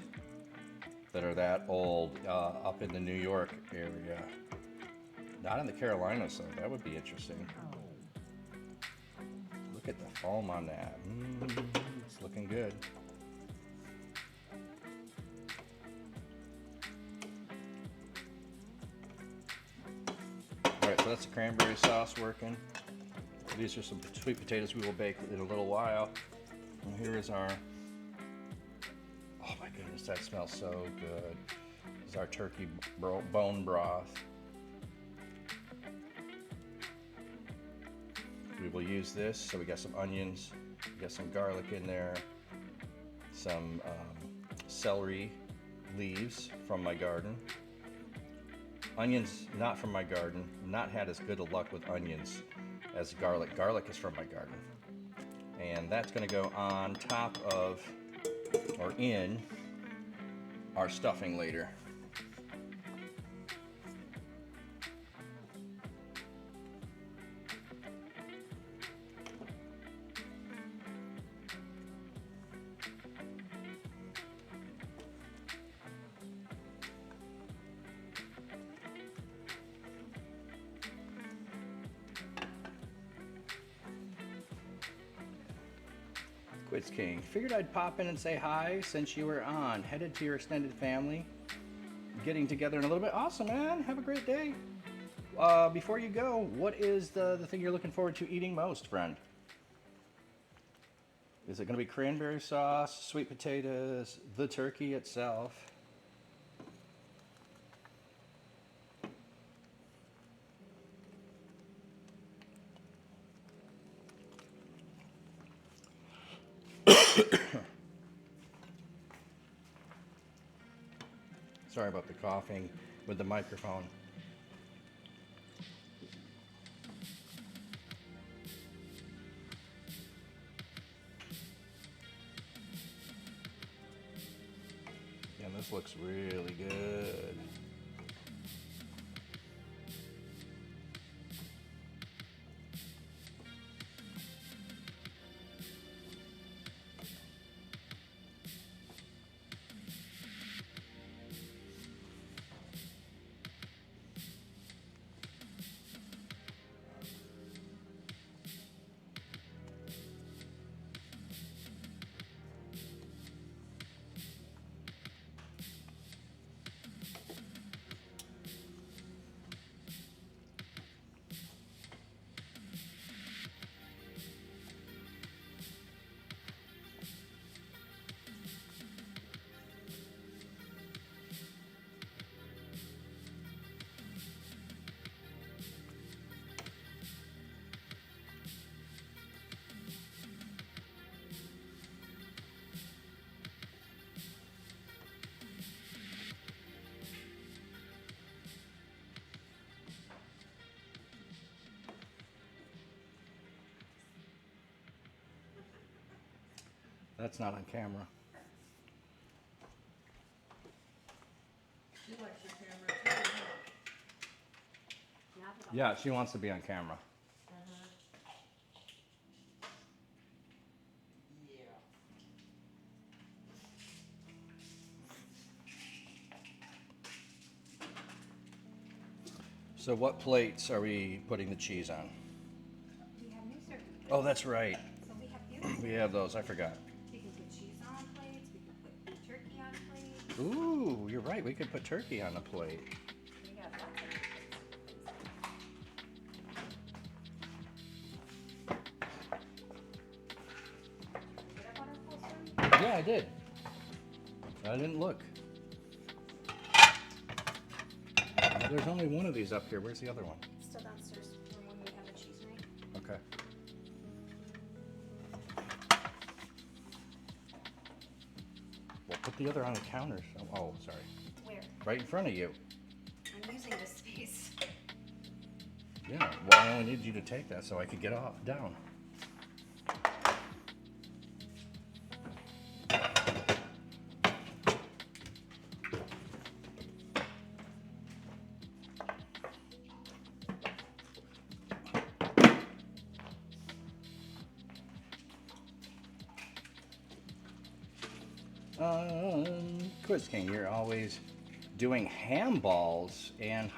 S1: that are that old up in the New York area. Not in the Carolinas, though. That would be interesting. Look at the foam on that. It's looking good. All right, so that's the cranberry sauce working. These are some sweet potatoes we will bake in a little while. And here is our, oh my goodness, that smells so good. This is our turkey bone broth. We will use this, so we got some onions, we got some garlic in there, some celery leaves from my garden. Onions not from my garden, not had as good a luck with onions as garlic. Garlic is from my garden. And that's gonna go on top of, or in, our stuffing later. Quiz King. Figured I'd pop in and say hi since you were on. Headed to your extended family. Getting together in a little bit. Awesome, man. Have a great day. Before you go, what is the thing you're looking forward to eating most, friend? Is it going to be cranberry sauce, sweet potatoes, the turkey itself? Sorry about the coughing with the microphone. Yeah, this looks really good. That's not on camera.
S2: She likes your camera too, huh?
S1: Yeah, she wants to be on camera.
S2: Yeah.
S1: So what plates are we putting the cheese on?
S4: We have new circuit plates.
S1: Oh, that's right.
S4: So we have beautiful.
S1: We have those. I forgot.
S4: We can put cheese on plates. We can put turkey on plates.
S1: Ooh, you're right. We could put turkey on the plate.
S4: We got lots of plates. Did I want our full serving?
S1: Yeah, I did. I didn't look. There's only one of these up here. Where's the other one?
S4: Still downstairs from when we have the cheese ring.
S1: Okay. Well, put the other on the counter. Oh, sorry.
S4: Where?
S1: Right in front of you.
S4: I'm using this space.
S1: Yeah. Well, I only need you to take that so I could get off down. Quiz King, you're always doing ham balls and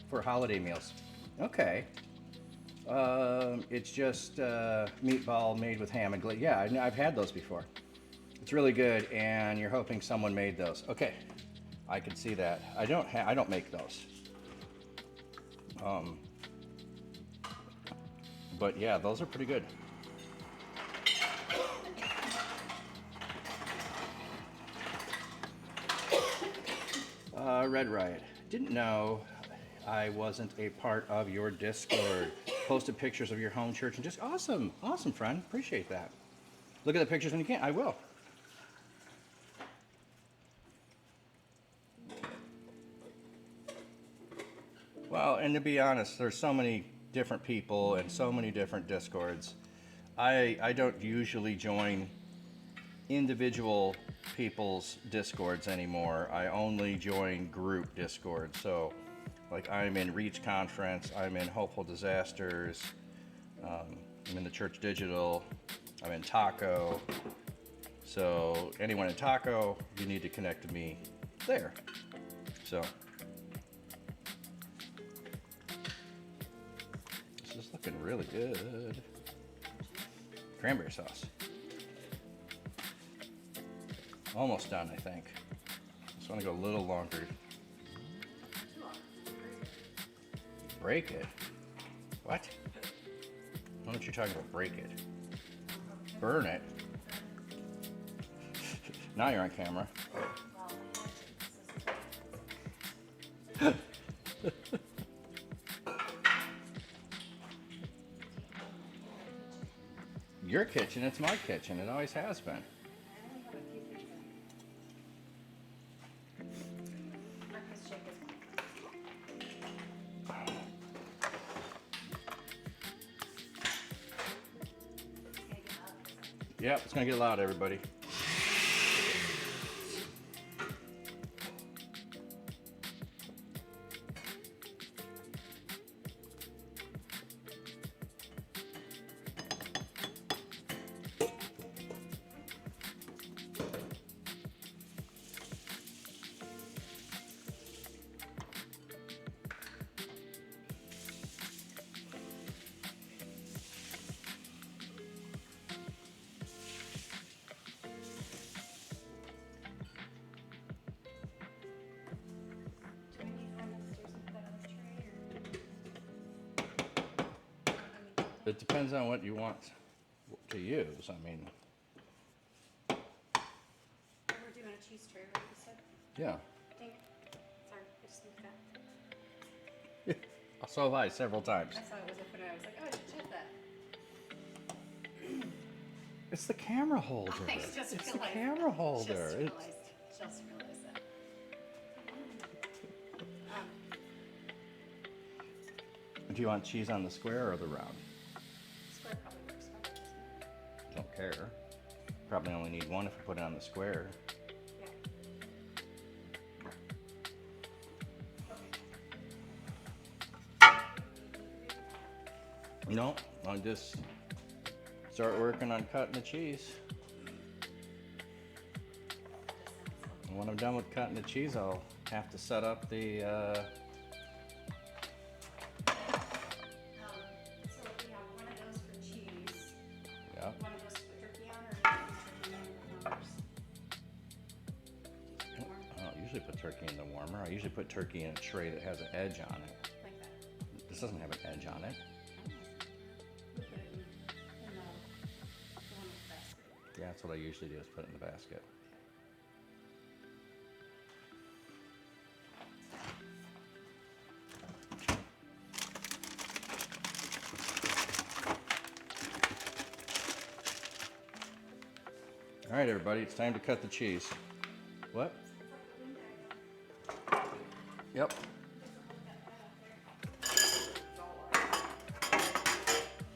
S1: for holiday meals. Okay. It's just meatball made with ham and glaze. Yeah, I've had those before. It's really good, and you're hoping someone made those. Okay, I can see that. I don't make those. But yeah, those are pretty good. Red Riot. Didn't know I wasn't a part of your Discord. Posted pictures of your home church and just awesome, friend. Appreciate that. Look at the pictures when you can. I will. Well, and to be honest, there's so many different people and so many different Discords. I don't usually join individual people's Discords anymore. I only join group Discord. So like I'm in Reach Conference, I'm in Hopeful Disasters, I'm in the Church Digital, I'm in Taco. So anyone in Taco, you need to connect to me there. So this is looking really good. Cranberry sauce. Almost done, I think. Just want to go a little longer.
S4: Too long.
S1: Break it? What? I don't know what you're talking about, break it. Burn it? Now you're on camera.
S4: Well, I had to. This is
S1: Your kitchen, it's my kitchen. It always has been.
S4: I only have a few things in it. Breakfast shake is gonna get loud.
S1: Yep, it's gonna get loud, everybody.
S4: Do I need to run upstairs and put that on the tray or?
S1: It depends on what you want to use. I mean,
S4: We're doing a cheese tray, right? You said?
S1: yeah.
S4: Dang it. Sorry, I just moved that.
S1: So have I several times.
S4: I saw it was open and I was like, oh, I should check that.
S1: It's the camera holder.
S4: I just
S1: It's the
S4: realized
S1: camera
S4: that.
S1: holder.
S4: Just
S1: It's,
S4: realized that.
S1: do you want cheese on the square or the round?
S4: Square probably works better, doesn't it?
S1: Don't care. Probably only need one if you put it on the square.
S4: Yeah.
S1: No, I'll just start working on cutting the cheese. And when I'm done with cutting the cheese, I'll have to set up the,
S4: So we have one of those for cheese,
S1: yeah.
S4: one of those to put turkey on, or you can put turkey in the warmers? Do you
S1: I don't usually put turkey in the warmer. I usually put turkey in a tray that has an edge on it.
S4: like that?
S1: This doesn't have an edge on it.
S4: We put it in the one with the basket.
S1: Yeah, that's what I usually do is put it in the basket. All right, everybody, it's time to cut the cheese. What? Yep.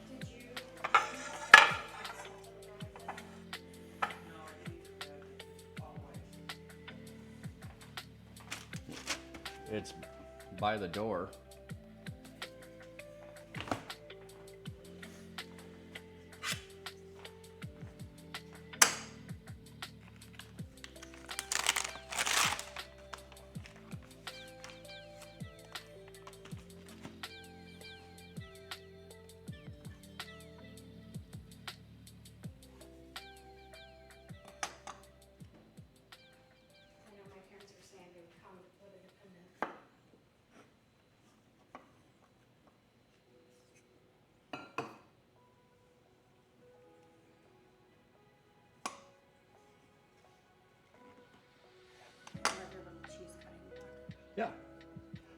S4: Did you?
S1: It's by the door.
S4: I know my parents were saying they would come with a dependent. Like your little cheese cutting board.
S1: Yeah.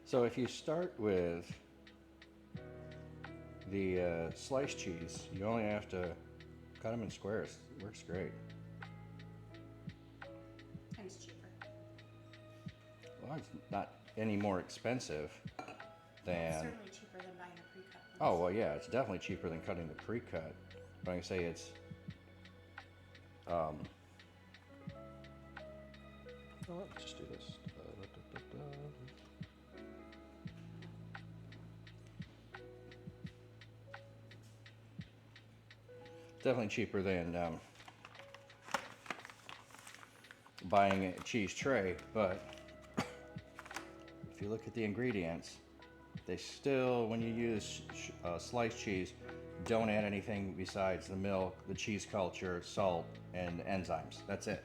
S1: So if you start with the sliced cheese, you only have to cut them in squares. It works great.
S4: And it's cheaper.
S1: Well, it's not any more expensive
S4: It's
S1: than.
S4: certainly cheaper than buying a pre-cut.
S1: Oh, well, yeah, it's definitely cheaper than cutting the pre-cut. But I can say it's. Oh, let's just do this. Definitely cheaper than buying a cheese tray, but if you look at the ingredients, they still, when you use sliced cheese, don't add anything besides the milk, the cheese culture, salt, and enzymes. That's it.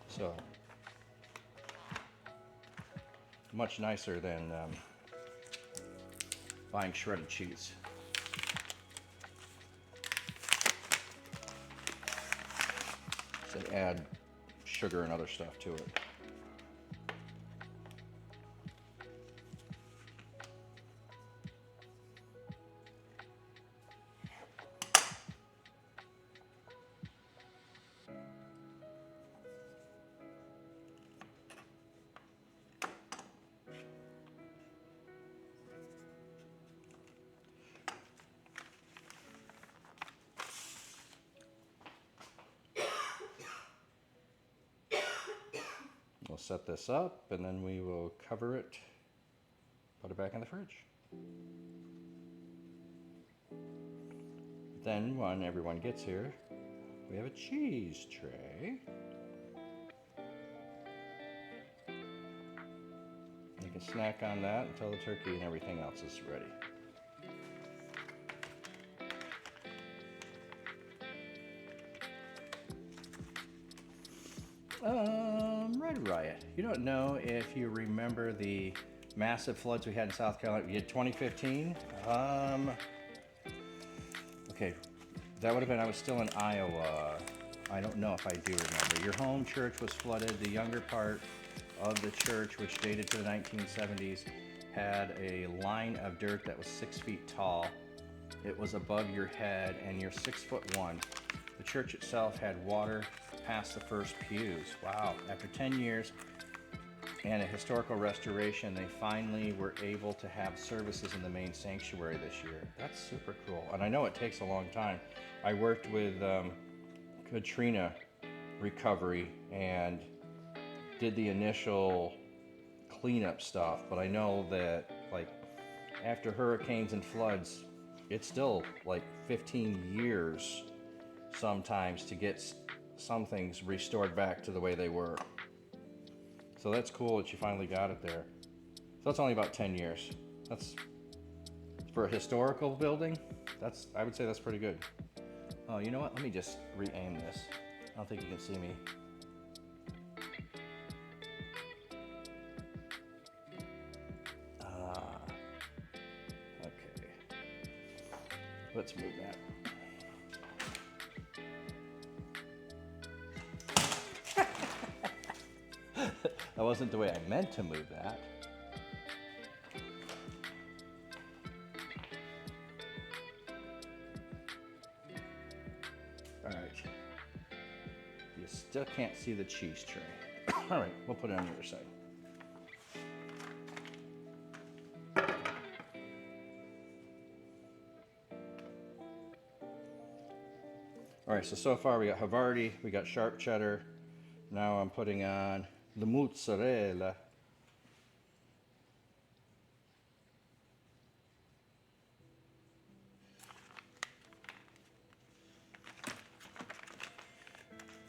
S1: So, much nicer than buying shredded cheese. So they add sugar and other stuff to it. We'll set this up and then we will cover it, put it back in the fridge. Then when everyone gets here, we have a cheese tray. You can snack on that until the turkey and everything else is ready. Red Riot. You don't know if you remember the massive floods we had in South Carolina. We had 2015. Okay, that would have been, I was still in Iowa. I don't know if I do remember. Your home church was flooded. The younger part of the church, which dated to the 1970s, had a line of dirt that was 6 feet tall. It was above your head and you're 6'1". The church itself had water past the first pews. Wow. After 10 years and a historical restoration, they finally were able to have services in the main sanctuary this year. That's super cool. And I know it takes a long time. I worked with Katrina recovery and did the initial cleanup stuff, but I know that like after hurricanes and floods, it's still like 15 years sometimes to get some things restored back to the way they were. So that's cool that you finally got it there. So that's only about 10 years. That's for a historical building. I would say that's pretty good. Oh, you know what? Let me just re-aim this. I don't think you can see me. Okay. Let's move that. That wasn't the way I meant to move that. All right. You still can't see the cheese tray. All right, we'll put it on the other side. All right, so far we got Havarti, we got sharp cheddar. Now I'm putting on the mozzarella.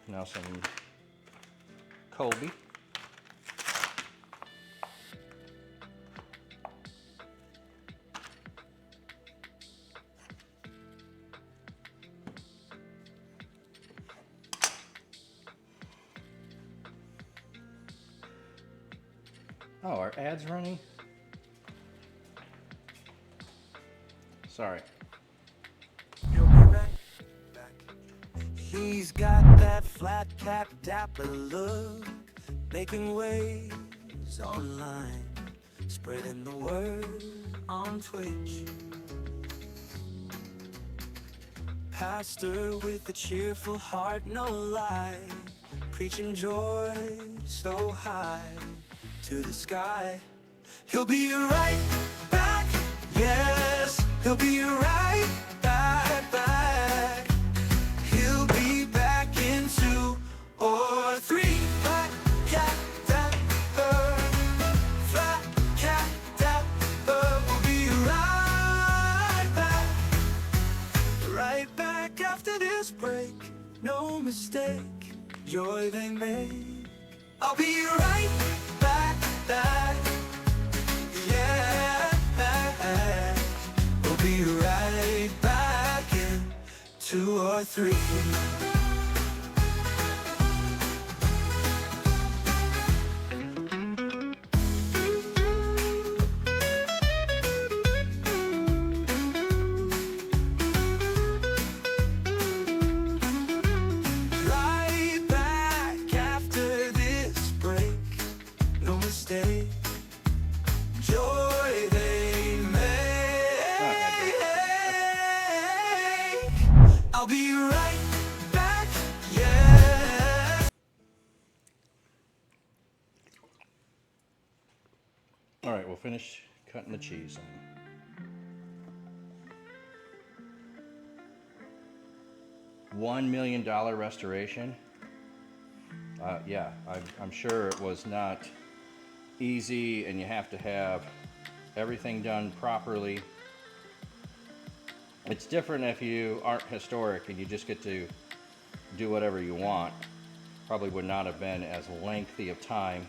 S1: Now some Colby. Oh, our ad's running? Sorry.
S3: He'll be right back. He's got that flat cap dapper look, making waves online, spreading the word on Twitch. Pastor with a cheerful heart, no lie, preaching joy so high to the sky. He'll be right back, yes, he'll be right back. He'll be back in 2 or 3. Flat cat dapper, flat cat dapper. We'll be right back after this break. No mistake, joy they make. I'll be right back, yeah. We'll be right back in 2 or 3.
S1: finish cutting the cheese in. $1 million restoration. Yeah, I'm sure it was not easy, and you have to have everything done properly. It's different if you aren't historic and you just get to do whatever you want. Probably would not have been as lengthy of time.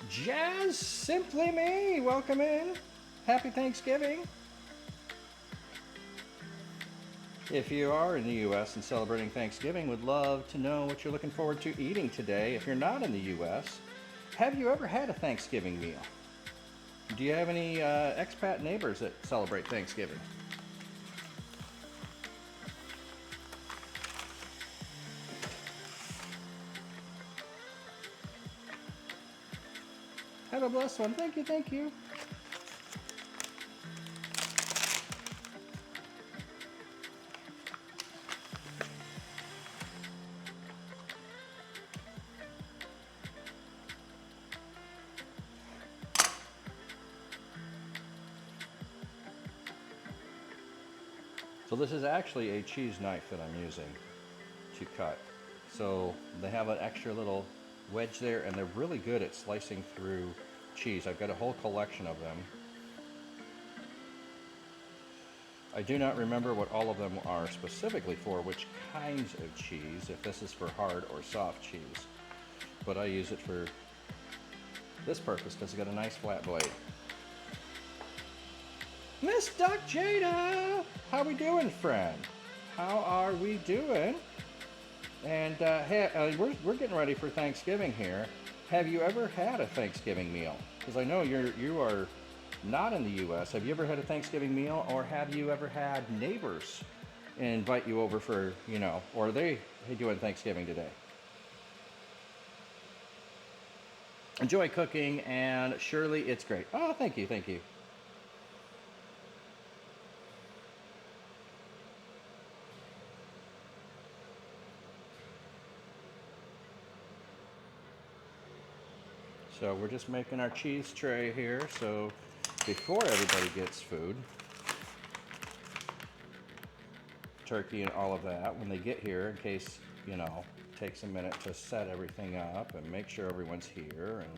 S1: Jazz Simply Me, welcome in. Happy Thanksgiving. If you are in the U.S. and celebrating Thanksgiving, would love to know what you're looking forward to eating today. If you're not in the U.S., have you ever had a Thanksgiving meal? Do you have any expat neighbors that celebrate Thanksgiving? Have a blessed one. Thank you, thank you. So this is actually a cheese knife that I'm using to cut. So they have an extra little wedge there, and they're really good at slicing through cheese. I've got a whole collection of them. I do not remember what all of them are specifically for, which kinds of cheese, if this is for hard or soft cheese. But I use it for this purpose because it's got a nice flat blade. Miss Duck Jada, how we doing, friend? How are we doing? And hey, we're getting ready for Thanksgiving here. Have you ever had a Thanksgiving meal? Because I know you are not in the U.S. Have you ever had a Thanksgiving meal, or have you ever had neighbors invite you over for, or are they doing Thanksgiving today? Enjoy cooking, and Shirley, it's great. Oh, thank you, thank you. So we're just making our cheese tray here, so before everybody gets food, turkey and all of that, when they get here, in case, takes a minute to set everything up and make sure everyone's here, and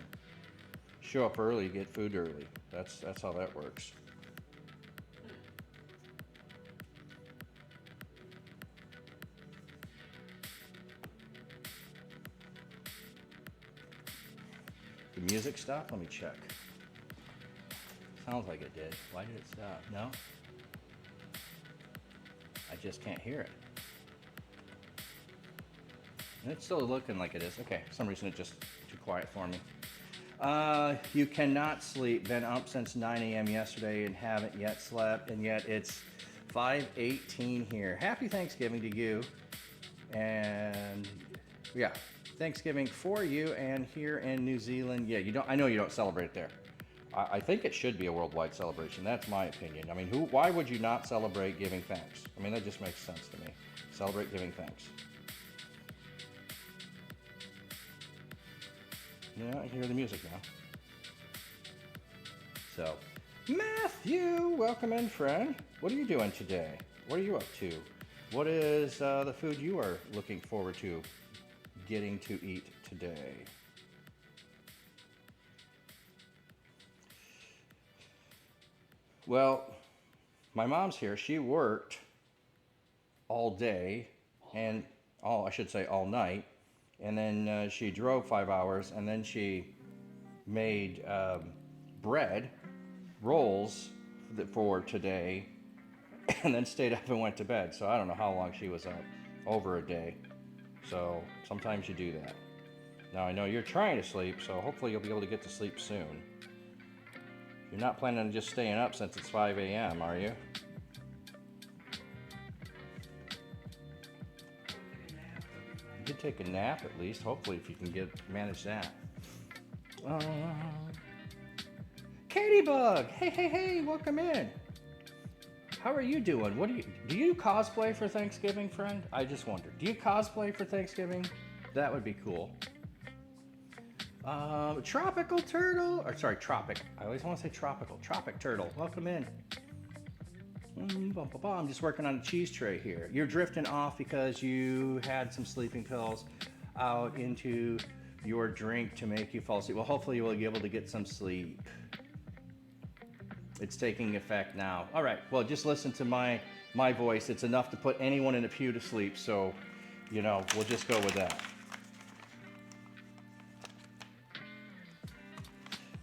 S1: show up early, get food early. That's how that works. The music stopped? Let me check. Sounds like it did. Why did it stop? No? I just can't hear it. And it's still looking like it is. Okay, for some reason it's just too quiet for me. You cannot sleep. Been up since 9 a.m. yesterday and haven't yet slept, and yet it's 5:18 here. Happy Thanksgiving to you. And yeah, Thanksgiving for you. And here in New Zealand, yeah, I know you don't celebrate it there. I think it should be a worldwide celebration. That's my opinion. I mean, why would you not celebrate giving thanks? I mean, that just makes sense to me. Celebrate giving thanks. Yeah, I hear the music now. So, Matthew, welcome in, friend. What are you doing today? What are you up to? What is the food you are looking forward to getting to eat today? Well, my mom's here. She worked all day and I should say all night. And then she drove 5 hours, and then she made bread, rolls for today, and then stayed up and went to bed. So I don't know how long she was up, over a day. So sometimes you do that. Now I know you're trying to sleep, so hopefully you'll be able to get to sleep soon. You're not planning on just staying up since it's 5 a.m., are you? You could take a nap at least, hopefully, if you can manage that. Katie Bug! Hey, welcome in. How are you doing? Do you cosplay for Thanksgiving, friend? I just wondered. Do you cosplay for Thanksgiving? That would be cool. Tropical turtle, or sorry, tropic. I always want to say tropical. Tropic turtle, welcome in. I'm just working on a cheese tray here. You're drifting off because you had some sleeping pills out into your drink to make you fall asleep. Well, hopefully you will be able to get some sleep. It's taking effect now. All right, well, just listen to my voice. It's enough to put anyone in a pew to sleep, so, you know, we'll just go with that.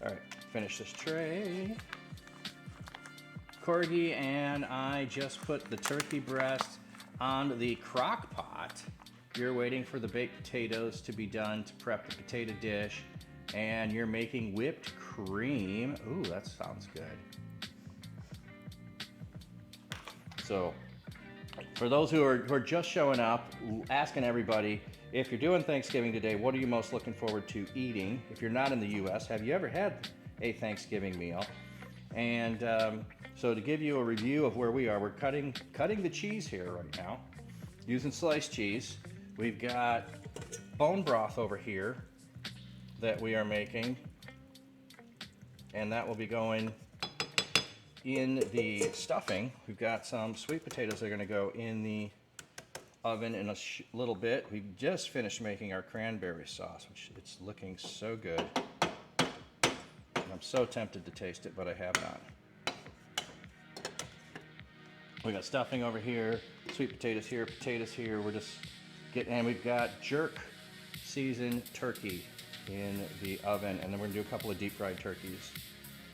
S1: All right, finish this tray. Corgi and I just put the turkey breast on the crock pot. You're waiting for the baked potatoes to be done to prep the potato dish, and you're making whipped cream. Ooh, that sounds good. So, for those who are just showing up, asking everybody, if you're doing Thanksgiving today, what are you most looking forward to eating? If you're not in the U.S., have you ever had a Thanksgiving meal? And so to give you a review of where we are, we're cutting the cheese here right now, using sliced cheese. We've got bone broth over here that we are making, and that will be going in the stuffing. We've got some sweet potatoes that are going to go in the oven in a little bit. We just finished making our cranberry sauce, which it's looking so good. And I'm so tempted to taste it, but I have not. We got stuffing over here, sweet potatoes here. We're just getting, and we've got jerk seasoned turkey in the oven, and then we're gonna do a couple of deep fried turkeys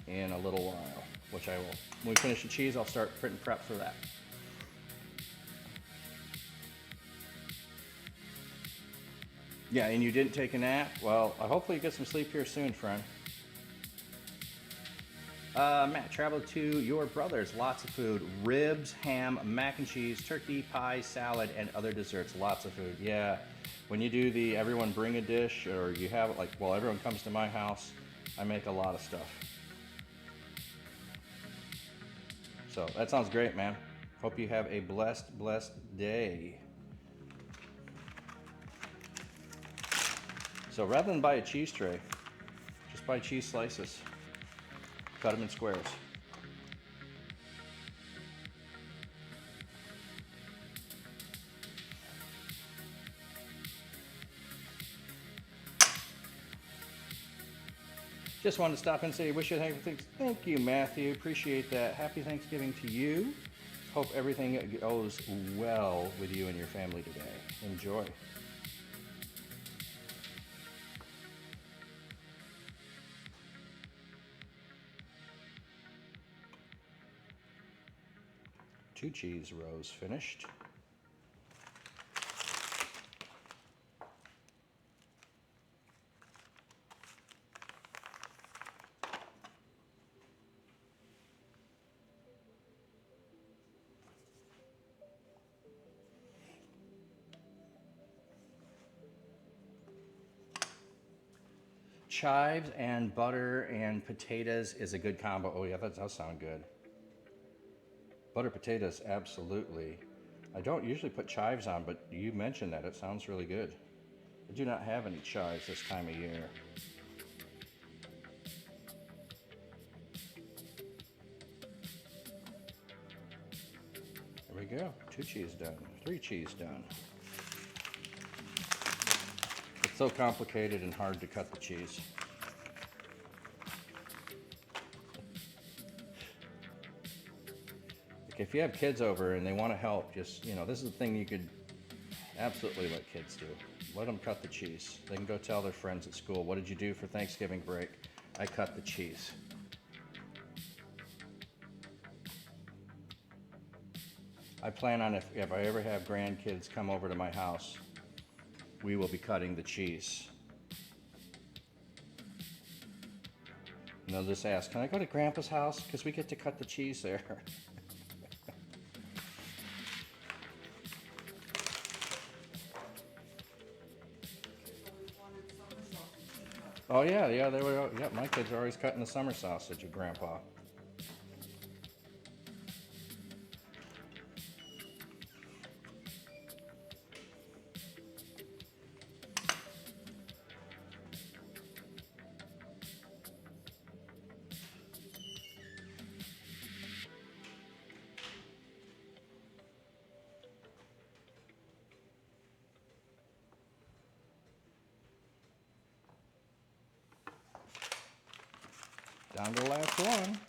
S1: in a little while, which I will. When we finish the cheese, I'll start putting prep for that. Yeah, and you didn't take a nap? Well, hopefully you get some sleep here soon, friend. Matt, travel to your brother's. Lots of food. Ribs, ham, mac and cheese, turkey, pie, salad, and other desserts. Lots of food. Yeah. When you do the everyone bring a dish, or you have it like, well, everyone comes to my house, I make a lot of stuff. So that sounds great, man. Hope you have a blessed day. So rather than buy a cheese tray, just buy cheese slices. Cut them in squares. Just wanted to stop and say, wish you happy Thanksgiving. Thank you, Matthew. Appreciate that. Happy Thanksgiving to you. Hope everything goes well with you and your family today. Enjoy. Two cheese rows finished. Chives and butter and potatoes is a good combo. Oh yeah, that does sound good. Butter potatoes, absolutely. I don't usually put chives on, but you mentioned that. It sounds really good. I do not have any chives this time of year. There we go. 2 cheese done. 3 cheese done. It's so complicated and hard to cut the cheese. If you have kids over and they want to help, just, you know, this is the thing you could absolutely let kids do. Let them cut the cheese. They can go tell their friends at school, what did you do for Thanksgiving break? I cut the cheese. I plan on, if I ever have grandkids come over to my house, we will be cutting the cheese. And they'll just ask, can I go to Grandpa's house? Because we get to cut the cheese there. Oh yeah, they were. Yeah, my kids are always cutting the summer sausage with Grandpa. Down to the last one.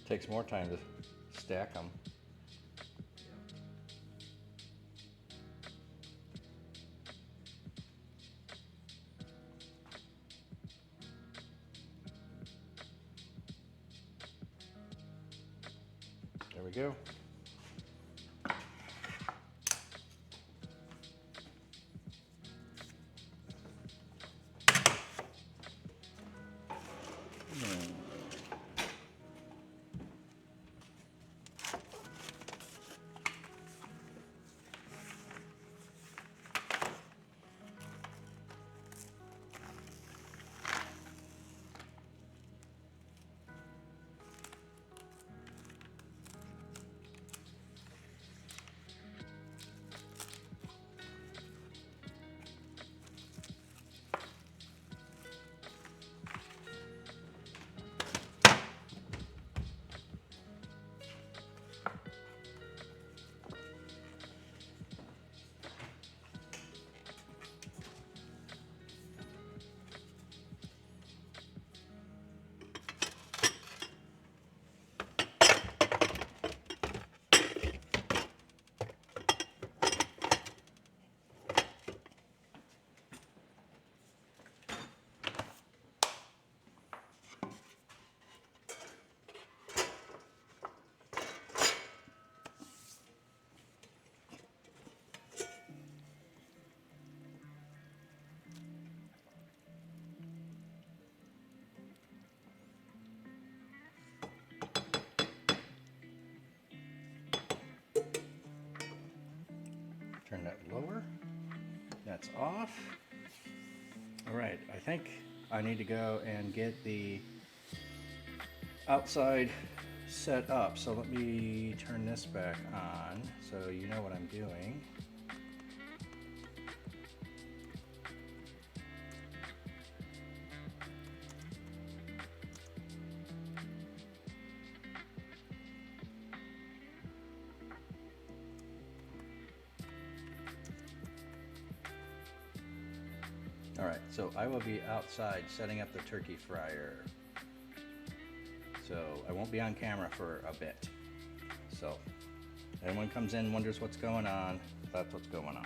S1: Takes more time to stack them. There we go. Turn that lower. That's off. All right, I think I need to go and get the outside set up. So let me turn this back on so you know what I'm doing. All right, so I will be outside setting up the turkey fryer. So I won't be on camera for a bit. So anyone comes in, wonders what's going on, that's what's going on.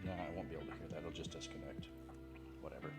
S1: No, I won't be able to hear that. It'll just disconnect. Whatever.